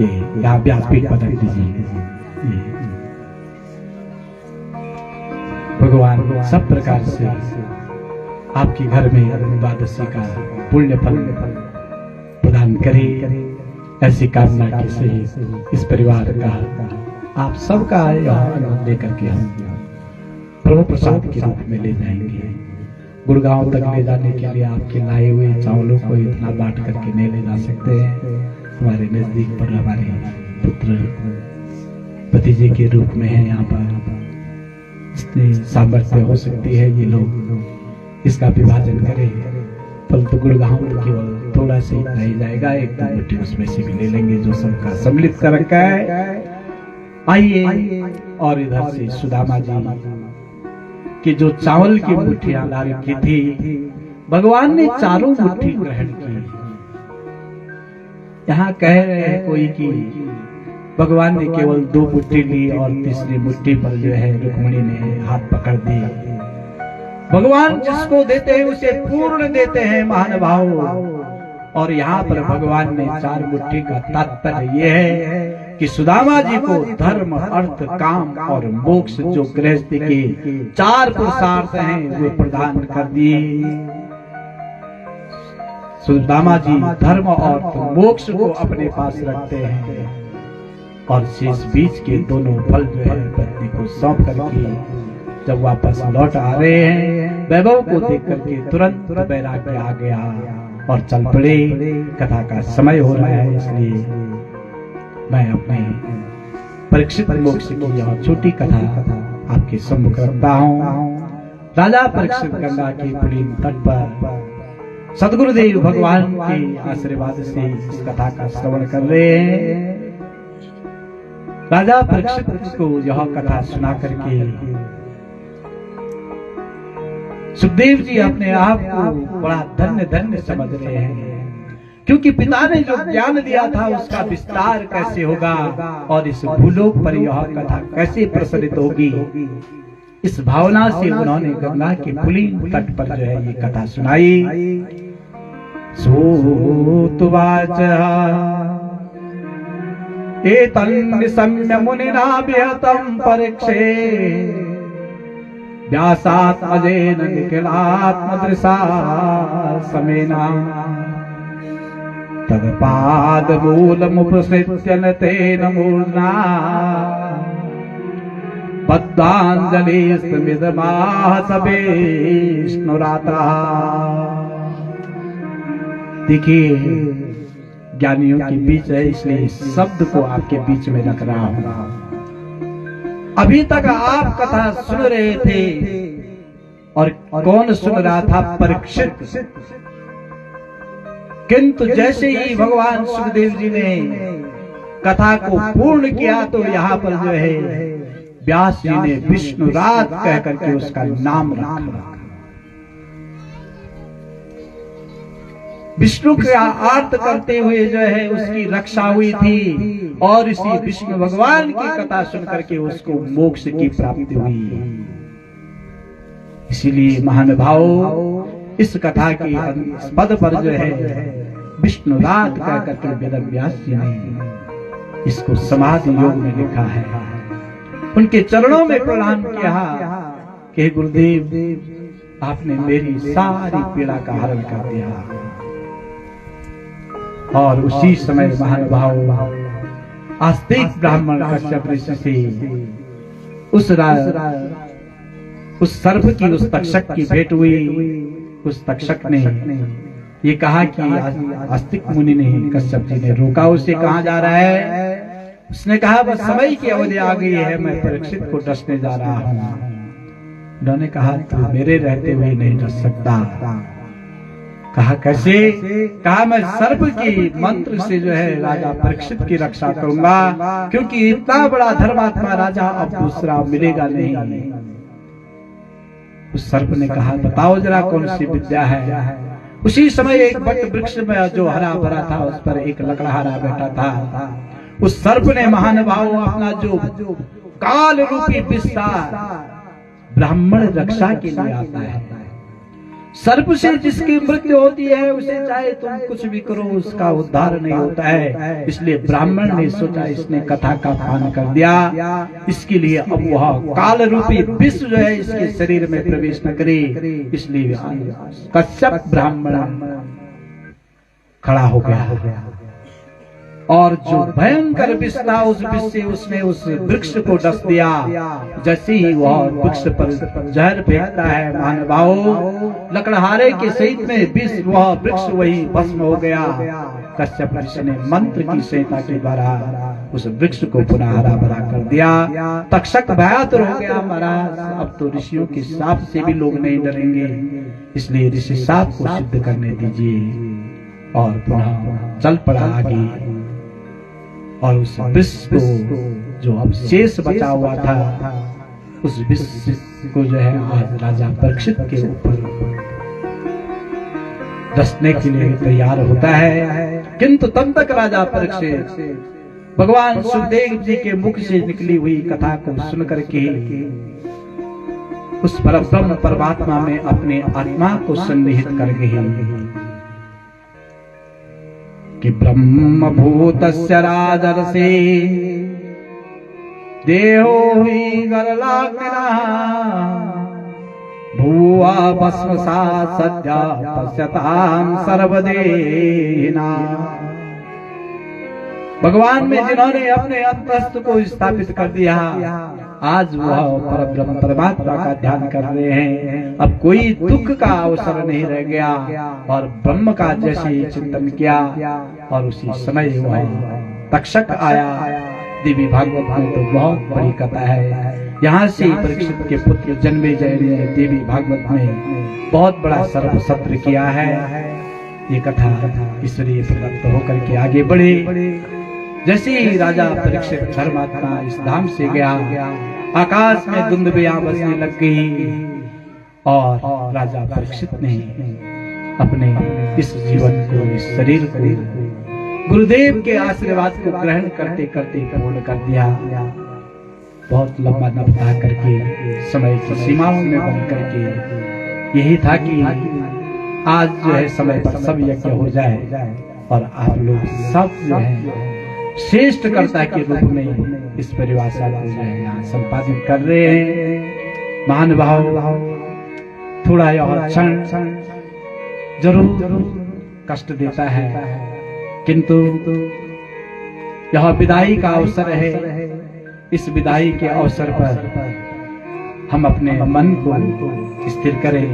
ये यहाँ व्यासपीठ पर रख दीजिए। भगवान सब प्रकार से आपके घर में द्वादशी का पुण्य फल प्रदान करे, ऐसी कामना के सहित इस परिवार का आप सबका आनंद लेकर के हम प्रभु प्रसाद के रूप में ले जाएंगे। गुड़गांव तक ले जाने के लिए आपके लाए हुए चावलों को इतना बांट करके नहीं ले जा सकते हैं। हमारे नजदीक पर हमारे पुत्र भतीजे के रूप में है, यहाँ पर सामर्थ्य हो सकती है ये लोग इसका विभाजन करें, परंतु गुड़गांव केवल थोड़ा सा ही रह जाएगा। एक 2 मुट्ठी उसमें से भी ले लेंगे जो सबका सम्मिलित कर रखा है। आइए, और इधर से सुदामा जी कि जो चावल की मुट्ठियां ला रखी थी, भगवान ने 4 मुट्ठी ग्रहण की। यहाँ कह रहे हैं कोई कि भगवान ने केवल 2 मुट्ठी ली और तीसरी मुट्ठी पर जो है रुक्मिणी ने हाथ पकड़ दी। भगवान जिसको देते हैं उसे पूर्ण देते हैं महानुभाव। और यहाँ पर भगवान ने 4 मुट्ठी का तात्पर्य यह है कि सुदामा जी को धर्म, अर्थ, काम और मोक्ष जो गृहस्थी के 4 पुरुषार्थ हैं वो प्रदान कर दिए। सुदामा जी धर्म और मोक्ष को अपने पास रखते हैं और शेष बीच के दोनों फल जो है पत्नी को सौंप करके जब वापस लौट आ रहे हैं, वैभव को देख करके तुरंत वैराग्य आ गया और चल पड़े। कथा का समय हो रहा है, इसलिए मैं अपने परीक्षित मोक्ष की यह छोटी कथा आपके सम्मुख रखता हूँ। राजा परीक्षित गंगा के पुलिन तट पर सदगुरुदेव भगवान के आशीर्वाद से इस कथा का श्रवण कर रहे हैं। राजा परीक्षित को यह कथा सुना करके सुखदेव जी अपने आप को बड़ा धन्य धन्य समझ रहे हैं, क्योंकि पिता ने जो ज्ञान दिया था उसका विस्तार कैसे होगा और इस भूलोक पर यह कथा कैसे प्रसारित होगी। इस भावना से उन्होंने गंगा के पुलिन तट पर जो है ये कथा सुनाई। सूतुवाच एतन् सम्य मुनिना विहतं परीक्षे व्यासात्मजेन निखिलात्मदृशा समेना तत्पादमूलमुपसृत्य न तेन मूर्धा बद्धांजलिस्तमिदमाह सवेष्णुरात्रा। देखिए, ज्ञानियों के बीच है, इसलिए शब्द को आपके बीच में रख रहा हूं। अभी तक आप कथा सुन रहे थे और कौन सुन रहा था? परीक्षित। किंतु जैसे ही भगवान सुखदेव जी ने कथा को पूर्ण किया तो यहाँ पर जो है व्यास जी ने विष्णुरात कह करके उसका नाम रखा। विष्णु का अर्थ करते हुए जो है उसकी रक्षा हुई थी और इसी विष्णु भगवान की कथा सुन करके उसको मोक्ष की प्राप्ति हुई। इसीलिए महानुभाव इस कथा के पद पर जो है विष्णुरात कह करके वेद व्यास जी ने इसको समाधि योग में लिखा है। उनके चरणों में प्रणाम किया कि गुरुदेव आपने मेरी सारी पीड़ा का हरण कर दिया। और उसी समय महानुभाव आस्तिक ब्राह्मण कश्यप ऋषि से उस सर्प की, उस तक्षक की भेंट हुई। उस तक्षक ने ये कहा कि आस्तिक मुनि ने, कश्यप जी ने रोका उसे, कहाँ जा रहा है? उसने कहा बस समय की अवधि आ गई है, मैं परीक्षित को डसने जा रहा हूं। उन्होंने कहा तू मेरे रहते हुए नहीं डस सकता। कहा कैसे? कहा मैं सर्प की मंत्र से जो है राजा परीक्षित की रक्षा करूंगा, क्योंकि इतना बड़ा धर्मात्मा राजा अब दूसरा मिलेगा नहीं। उस सर्प ने कहा बताओ जरा कौन सी विद्या है। उसी समय एक बट वृक्ष में जो हरा भरा था उस पर एक लकड़हारा बैठा था। उस सर्प ने महानुभाव अपना जो काल रूपी विस्तार ब्राह्मण रक्षा के लिए आता है। सर्प से जिसकी मृत्यु होती है उसे चाहे तुम कुछ भी करो उसका उद्धार नहीं होता है। इसलिए ब्राह्मण ने सोचा इसने कथा का पान कर दिया, इसके लिए अब वह काल रूपी विष जो है इसके शरीर में प्रवेश न करे। इसलिए कश्यप ब्राह्मण खड़ा हो गया और जो भयंकर विष था उस विष से उसने उस वृक्ष को डस दिया। जैसे ही वह वृक्ष पर जहर फेंकता है महानुभाव, लकड़हारे के सहित में विष वह वृक्ष वही भस्म हो गया। कश्यप ऋषि ने मंत्र की सहायता के द्वारा उस वृक्ष को पुनः हरा भरा कर दिया। तक्षक भयातुर हो गया, महाराज अब तो ऋषियों के शाप से भी लोग नहीं डरेंगे, इसलिए ऋषि शाप को सिद्ध करने दीजिए। और पुनः चल पड़ा आगे और उस विष को जो अब शेष बचा हुआ था उस विष को जो है आज राजा परीक्षित के ऊपर डसने के लिए तैयार होता है। किंतु तब तक राजा परीक्षित भगवान सुखदेव जी के मुख से निकली हुई कथा को सुन करके उस परब्रह्म परमात्मा में अपने आत्मा को सन्निहित कर गए कि ब्रह्म भूतस्य राजर्षे देहो हि गरलाग्निनः भुवा भस्मसात् सद्य पश्यतां सर्वदेहिना। भगवान में जिन्होंने अपने अंतस्थ को स्थापित कर दिया, आज वह परब्रह्म परमात्मा का ध्यान कर रहे हैं। अब कोई दुख का अवसर नहीं रह गया और ब्रह्म का जैसे चिंतन किया और उसी समय वह तक्षक आया। देवी भागवत में तो बहुत बड़ी कथा है। यहाँ से परीक्षित के पुत्र जन्मेजय ने देवी भागवत में बहुत बड़ा सर्व सत्र किया है। ये कथा ईश्वरीय प्रदत्त होकर के आगे बढ़े। जैसे ही राजा परीक्षित धर्मात्मा इस धाम से गया, आकाश में धुंधबियां बजने लग गई और राजा परीक्षित ने अपने इस जीवन को, इस शरीर को गुरुदेव के आशीर्वाद को ग्रहण करते करते पूर्ण कर दिया। बहुत लंबा न बता करके समय की सीमाओं में बंद करके यही था कि आज जो है समय पर सब यज्ञ हो जाए और आप लोग सब जो है श्रेष्ठ कर्ता के रूप में इस परिभाषा को जो है यहाँ संपादित कर रहे हैं। महानुभाव थोड़ा यह क्षण जरूर कष्ट देता है, किंतु यह विदाई का अवसर है। इस विदाई के अवसर पर हम अपने मन को स्थिर करें,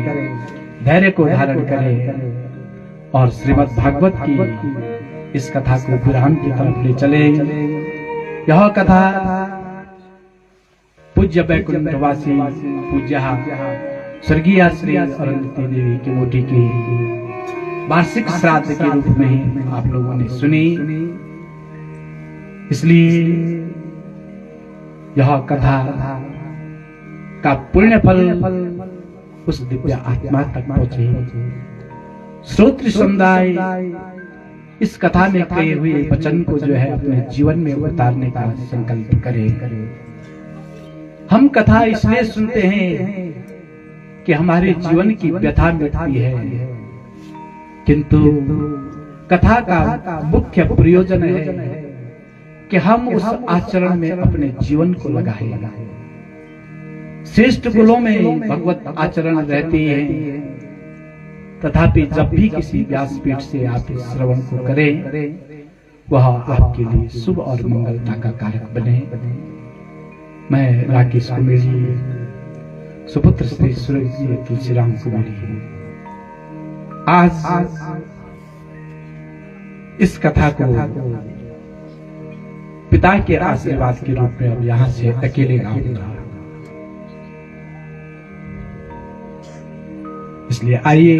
धैर्य को धारण करें और श्रीमद् भागवत की इस कथा को विराम की तरफ ले चले। यह कथा पूज्य वैकुंठवासी पूज्य स्वर्गीय श्री अरुंधति देवी की मोटी की वार्षिक श्राद्ध के रूप में आप लोगों ने सुनी। इसलिए यह कथा का पुण्य फल उस दिव्य आत्मा तक पहुंचे। श्रोत्र समुदाय इस कथा में कहे हुए वचन को जो है अपने जीवन में उतारने का संकल्प करे। हम कथा इसलिए सुनते हैं कि हमारे जीवन की व्यथा मिटती है, किंतु कथा का मुख्य प्रयोजन है कि हम उस आचरण में अपने जीवन को लगाएं। श्रेष्ठ कुलों में भगवत आचरण रहती है, तथापि जब भी किसी व्यासपीठ से आप इस श्रवण को करें वह आपके लिए शुभ और मंगलता का कारक बने। मैं राकेश कुमेरी, सुपुत्र श्री सूर्य तुलसीराम कुमेरी, आज इस कथा को पिता के आशीर्वाद के रूप में अब यहाँ से अकेले गाऊंगा। इसलिए आइए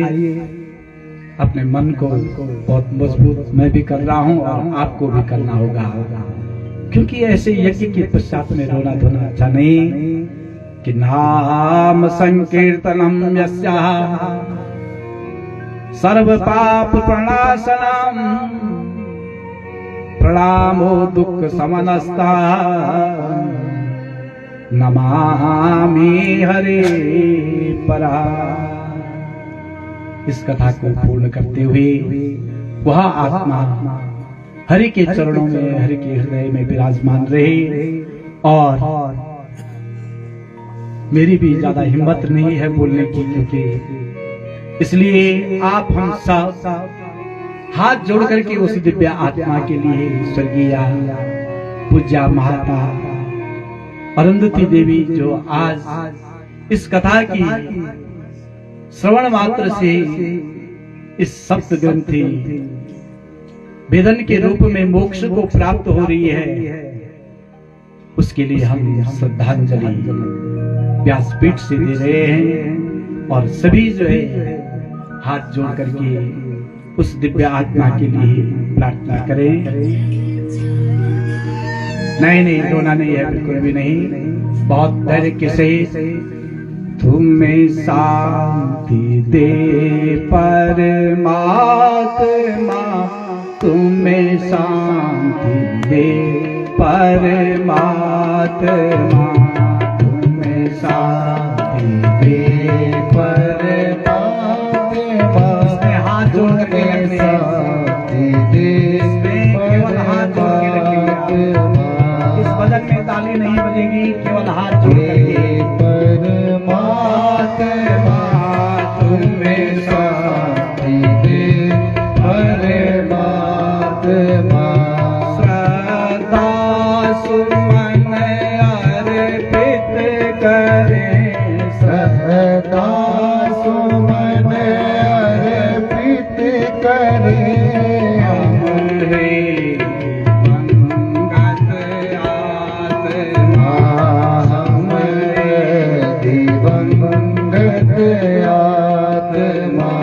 अपने मन को बहुत मजबूत मैं भी कर रहा हूं और आपको भी करना होगा, क्योंकि ऐसे यज्ञ के पश्चात में रोना धोना अच्छा नहीं। कि नाम संकीर्तनम यस्याः सर्व पाप प्रणाशनम प्रणामो दुख समनस्ता नमामि हरे परा। इस कथा को पूर्ण करते हुए वह आत्मा हरि के चरणों में, हरि के हृदय में विराजमान रहे। और मेरी भी ज्यादा हिम्मत नहीं है बोलने की, क्योंकि इसलिए आप हम सब हाथ जोड़ करके उस दिव्य आत्मा के लिए स्वर्गीय पूज्या महात्मा अरुंधति देवी, जो आज इस कथा की श्रवण मात्र से इस सप्त ग्रंथि वेदन के रूप में मोक्ष को प्राप्त हो रही है, उसके लिए हम श्रद्धांजलि व्यासपीठ से दे रहे हैं। और सभी जो है हाथ जोड़ करके उस दिव्य आत्मा के लिए प्रार्थना करें। नहीं, रोना नहीं है, बिल्कुल भी नहीं, बहुत धैर्य के सहित। तुम्हें शांति दे परमात्मा, तुम्हें शांति दे परमात्मा, तुम्हें शांति दे परमात्मा। हाथ जोड़ के शांति दे, केवल हाथ जोड़ के रखेंगे। इस भजन में ताली नहीं बजेगी, केवल हाथ जोड़ के परमात्मा, तुम्हें शांति दे परमात्मा। श्रद्धा सुमन अर्पित करें, श्रद्धा सुमन अर्पित करें। आत्मा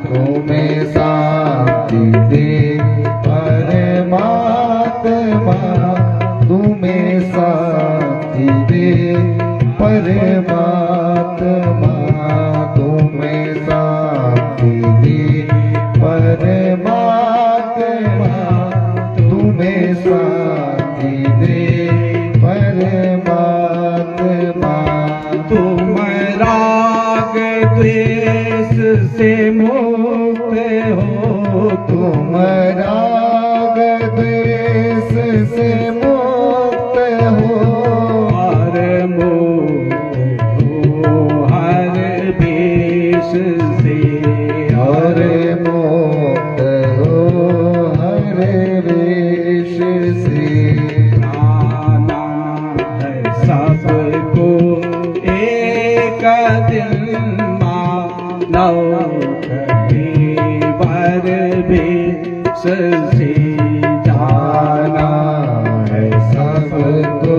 तुम्हें शांति दे परमात्मा, तुम्हें शांति दे परमात्मा, तुम्हें शांति दे परमात्मा, तुम्हें शांति दे परमात्मा। तुम राग द्वेष से मुक्त हो, तुम राग द्वेष से मुक्त हो, और मुक्त हो हर भेष से, और मुक्त हो हर भेष से। प्राणा है सबको एक दिन मानव बर भेष से जाना है सबको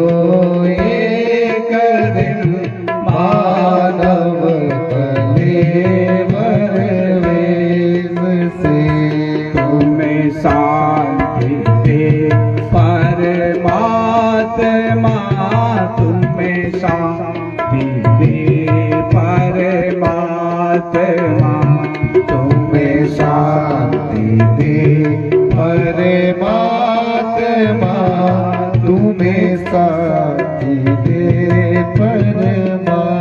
एक दिन मानव बर भेष से। तुम्हें शांति दे परमात्मा, तुम्हें शांति दे परमात्मा, तुम्हें शांति दे परमात्मा, तुम्हें शांति दे परमात्मा।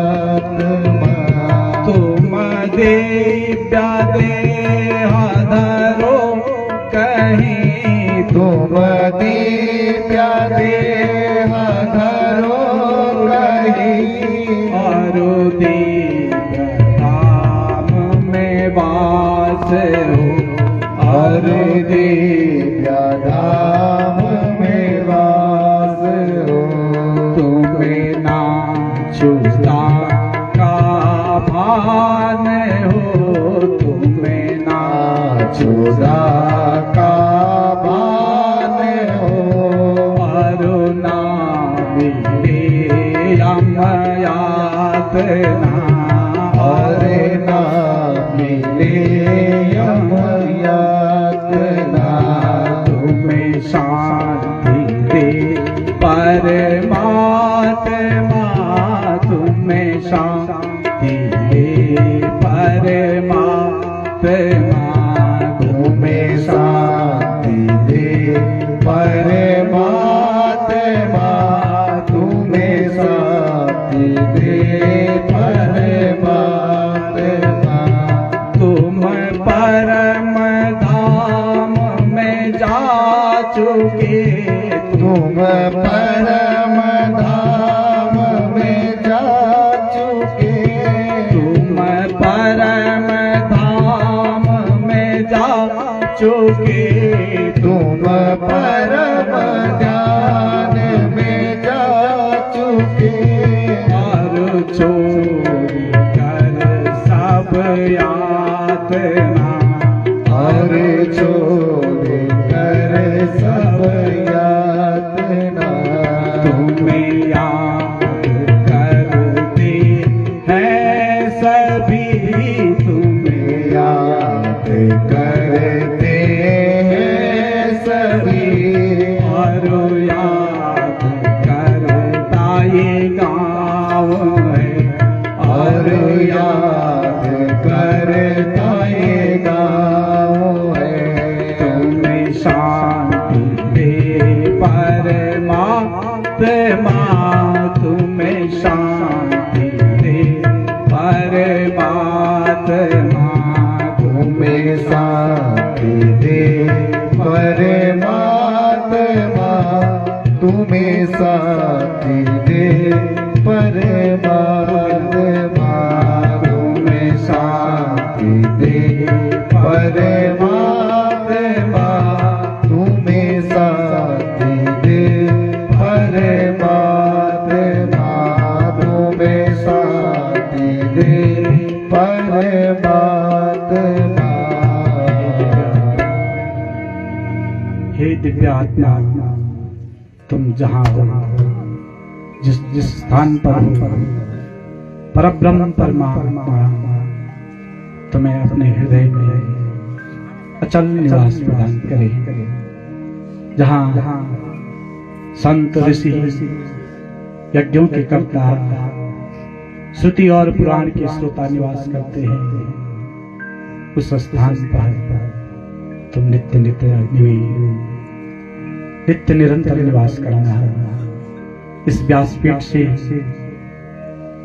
तुम दिव्या देह धरो कहीं, तुम दिव्या देह धरो कहीं, और दिव्य धाम में वास हो, और दिव्य धाम में वास हो। तुम्हें ना छूता का भान हो, तुम्हें ना छूता का भान हो, शांति दे परमात्मा तुम्हें शांति दे परमात्मा तुम्हें शांति दे परमात्मा तुम्हें शांति दे परमात्मा तुम परम धाम में जा चुके तुम परम धाम में जा चुके तुम परम धाम में जा चुके तुम परम ध्यान में जा चुके और छोड़ कर सब यातना और छोड़ कर सब यातना तुम्हें याद करते हैं सभी तुम्हें याद करते हैं सभी और याद करता ये गाँव है और याद करता ये गाँव है तुम्हें शांति दे परमात्मा तुम्हें शांति दे परमात्मा तुम्हें शांति दे परमात्मा तुम्हें शांति दे परमात्मा तुम्हें शांति दे परमात्मा तुम्हें शांति दे परमात्मा तुम्हें शांति दे परमात्मा हे दिव्य आत्मा तुम जहाँ हो जिस जिस स्थान पर हो परब्रह्म परमात्मा तुम्हें अपने हृदय में अचल निवास प्रदान करे। जहाँ संत ऋषि यज्ञों के कर्ता श्रुति और पुराण के श्रोता निवास करते हैं उस स्थान पर तुम नित्य निरंतर निवास करना। इस व्यासपीठ से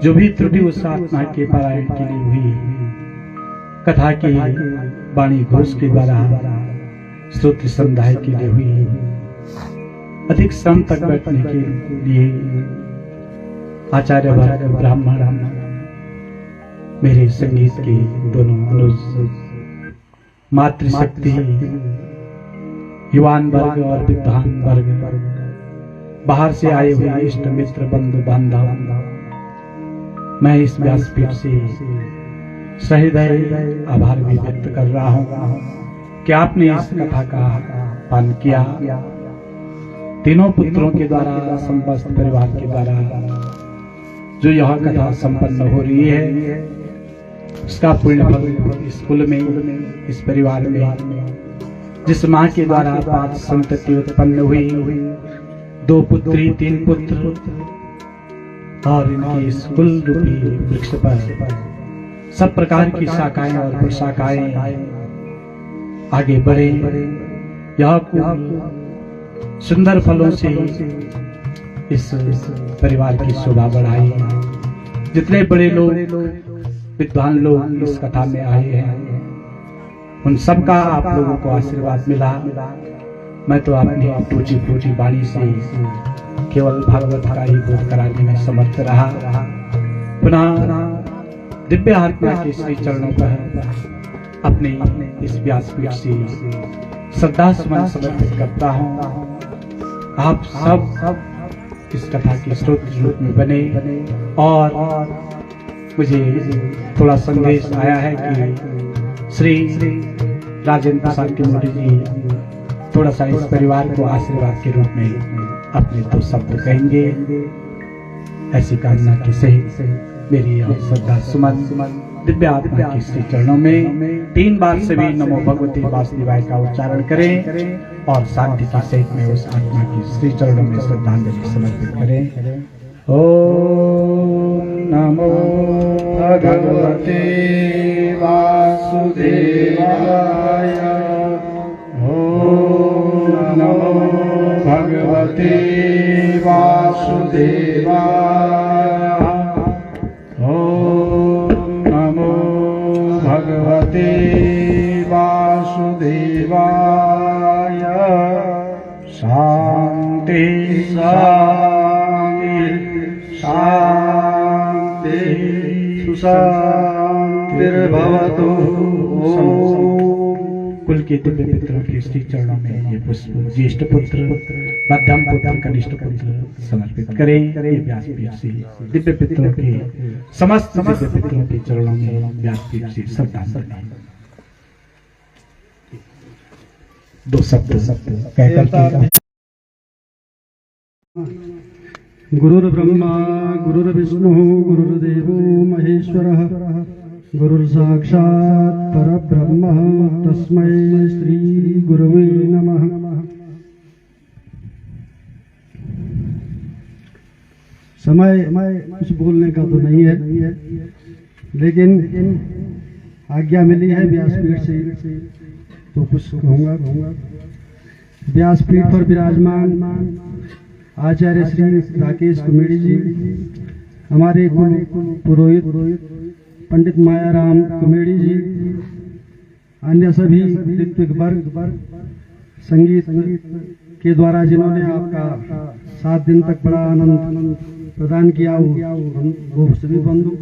जो भी त्रुटि उस आत्मा के पारायण के लिए हुई कथा की वाणी घोष के द्वारा स्तोत्र संध्याय के लिए हुई अधिक समय तक बैठने के लिए आचार्य वर्ग ब्राह्मण मेरे संगीत के दोनों अनुज मातृशक्ति युवान वर्ग और विद्वान वर्ग बाहर से आए हुए इष्ट मित्र बंधु बांधव मैं इस व्यासपीठ से सहृदय आभार भी व्यक्त कर रहा हूँ कि आपने इस कथा का पान किया। तीनों पुत्रों के द्वारा समस्त परिवार के द्वारा जो यह कथा संपन्न हो रही है उसका पुण्य फल इस कुल में इस परिवार में जिस माँ के द्वारा 5 संतति उत्पन्न हुई 2 पुत्री 3 पुत्र और इनकी इस कुल रूपी वृक्ष पर सब प्रकार की शाखाएं और प्रशाखाएं आगे बढ़े। यह सुंदर फलों से इस परिवार की शोभा बढ़ाई। जितने बड़े लोग विद्वान लोग इस कथा में आए हैं उन सबका आप लोगों को आशीर्वाद मिला। मैं तो अपनी टूटी फूटी वाणी से केवल भागवत का ही बोध कराने में समर्थ रहा। पुनः दिव्य आत्मा के श्री चरणों पर अपने इस व्यासपीठ से श्रद्धा सुमन समर्पित करता हूँ। आप सब इस कथा के स्रोत रूप में बने और मुझे थोड़ा संदेश आया है कि श्री राजेंद्र प्रसाद के मोदी जी थोड़ा सा इस परिवार को आशीर्वाद के रूप में अपने 2 शब्द कहेंगे। ऐसी कामना के सहित मेरी श्रद्धा सुमन दिव्य आत्मा के श्री चरणों में 3 बार सभी नमो भगवते वासुदेवाय का उच्चारण करें और शांति के सहित में उस आत्मा की श्री चरणों में श्रद्धांजलि समर्पित करें। ओम नमो भगवते वासुदेवाय। ओम नमो भगवते वासुदेवाय। ओम नमो भगवते वासुदेवाय। शांति शांति शांति सुशांतिर्भवतु। कुल के दिव्य पितरों के श्री चरणों में ये पुष्प ज्येष्ठ पुत्र मध्यम पुत्र कनिष्ठ पुत्र समर्पित करें। ये व्यासपीठ से दिव्य पितरों के समस्त दिव्य पितरों के चरणों में व्यासपीठ से श्रद्धांजलि। दो शब्द कहकर गुरुर्ब्रह्मा गुरुर्विष्णु गुरुर्देवो महेश्वरः गुरुर्साक्षात् परब्रह्म तस्मै श्री गुरुवे नमः। समय कुछ बोलने का तो नहीं है, लेकिन आज्ञा मिली है व्यासपीठ से तो कुछ कहूँगा। व्यासपीठ पर विराजमान आचार्य श्री राकेश कुमेड़ी जी, हमारे कुल पुरोहित पंडित मायाराम कुमेड़ी जी, अन्य सभी ऋत्विक वर्ग, संगीत के द्वारा जिन्होंने आपका 7 दिन तक बड़ा आनंद प्रदान किया, वो सभी बंधु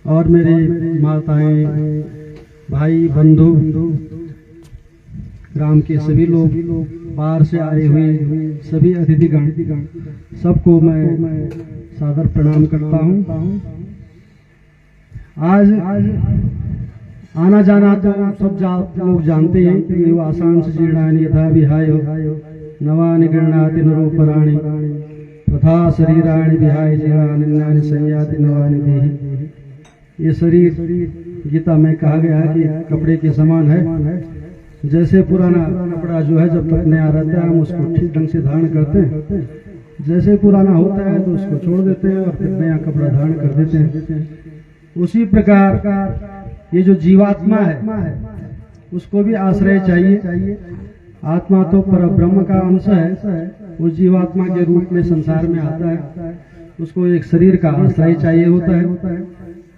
और मेरे माताएं, भाई, बंधु, ग्राम के सभी लोग, बाहर से आए हुए सभी अतिथिगण, सबको मैं सादर प्रणाम करता हूँ। आज आना जाना तो सब लोग जानते हैं कि वो आसान से जीर्णानि यथा विहाय नवानि गृह्णाति नरोपराणि तथा शरीराणि विहाय जीर्णानि संयाति नवानि देहि। ये शरीर गीता में कहा गया है कि कपड़े के समान है। जैसे पुराना कपड़ा जो है जब तक नया रहता है हम उसको ठीक ढंग से धारण करते हैं, जैसे पुराना होता है तो उसको छोड़ देते हैं और फिर नया कपड़ा धारण कर देते हैं। उसी प्रकार ये जो जीवात्मा है उसको भी आश्रय चाहिए। आत्मा तो परब्रह्म का अंश है, वो जीवात्मा के रूप में संसार में आता है, उसको एक शरीर का आश्रय चाहिए होता है।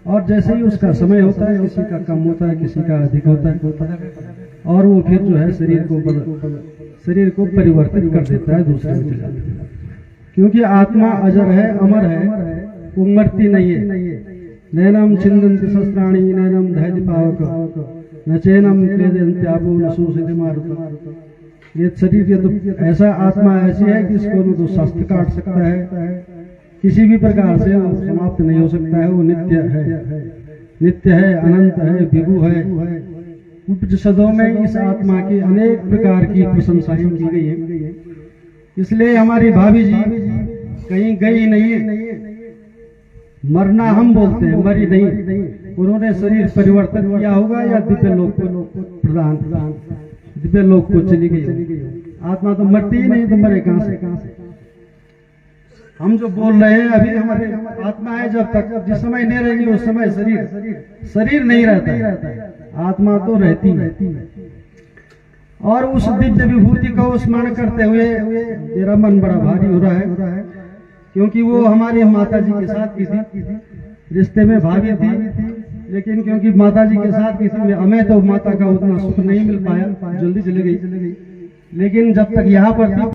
और जैसे ही उसका समय होता है, किसी का कम होता है, किसी का अधिक होता है, और वो फिर जो है शरीर को परिवर्तित कर देता है दूसरे में, क्योंकि आत्मा अजर है, अमर है, वो मरती नहीं है। नैनम छिन्दन्ति शस्त्राणि नैनम धैर्य पावक न चैनम क्लेदन्त्यापो न शोषयति मारुतः। ये शरीर ये तो ऐसा आत्मा ऐसी है कि इसको न तो शस्त्र काट सकता है, किसी भी प्रकार से वो समाप्त नहीं हो सकता है। वो नित्य है, अनंत है, विभु है। उपनिषदों में इस आत्मा की अनेक प्रकार की प्रशंसाएं की गई हैं। इसलिए हमारी भाभी जी कहीं गई नहीं है। मरना हम बोलते हैं, मरी नहीं। उन्होंने शरीर परिवर्तन किया होगा या दिव्य लोक को दिव्य लोक को चली गई। आत्मा तो मरती ही नहीं, तो मरे कहां से? हम जो बोल रहे हैं अभी हमारे आत्मा है, जब तक जिस समय नहीं रहेगी उस समय शरीर नहीं रहता है, आत्मा तो रहती है। और उस दिव्य विभूति को स्मरण करते हुए मेरा मन बड़ा भारी हो रहा है, क्योंकि वो हमारी माता जी के साथ की थी, रिश्ते में भाभी थी, लेकिन क्योंकि माता जी के साथ की थी, हमें तो माता का उतना सुख नहीं मिल पाया, जल्दी चली गई। लेकिन जब तक यहाँ पर थी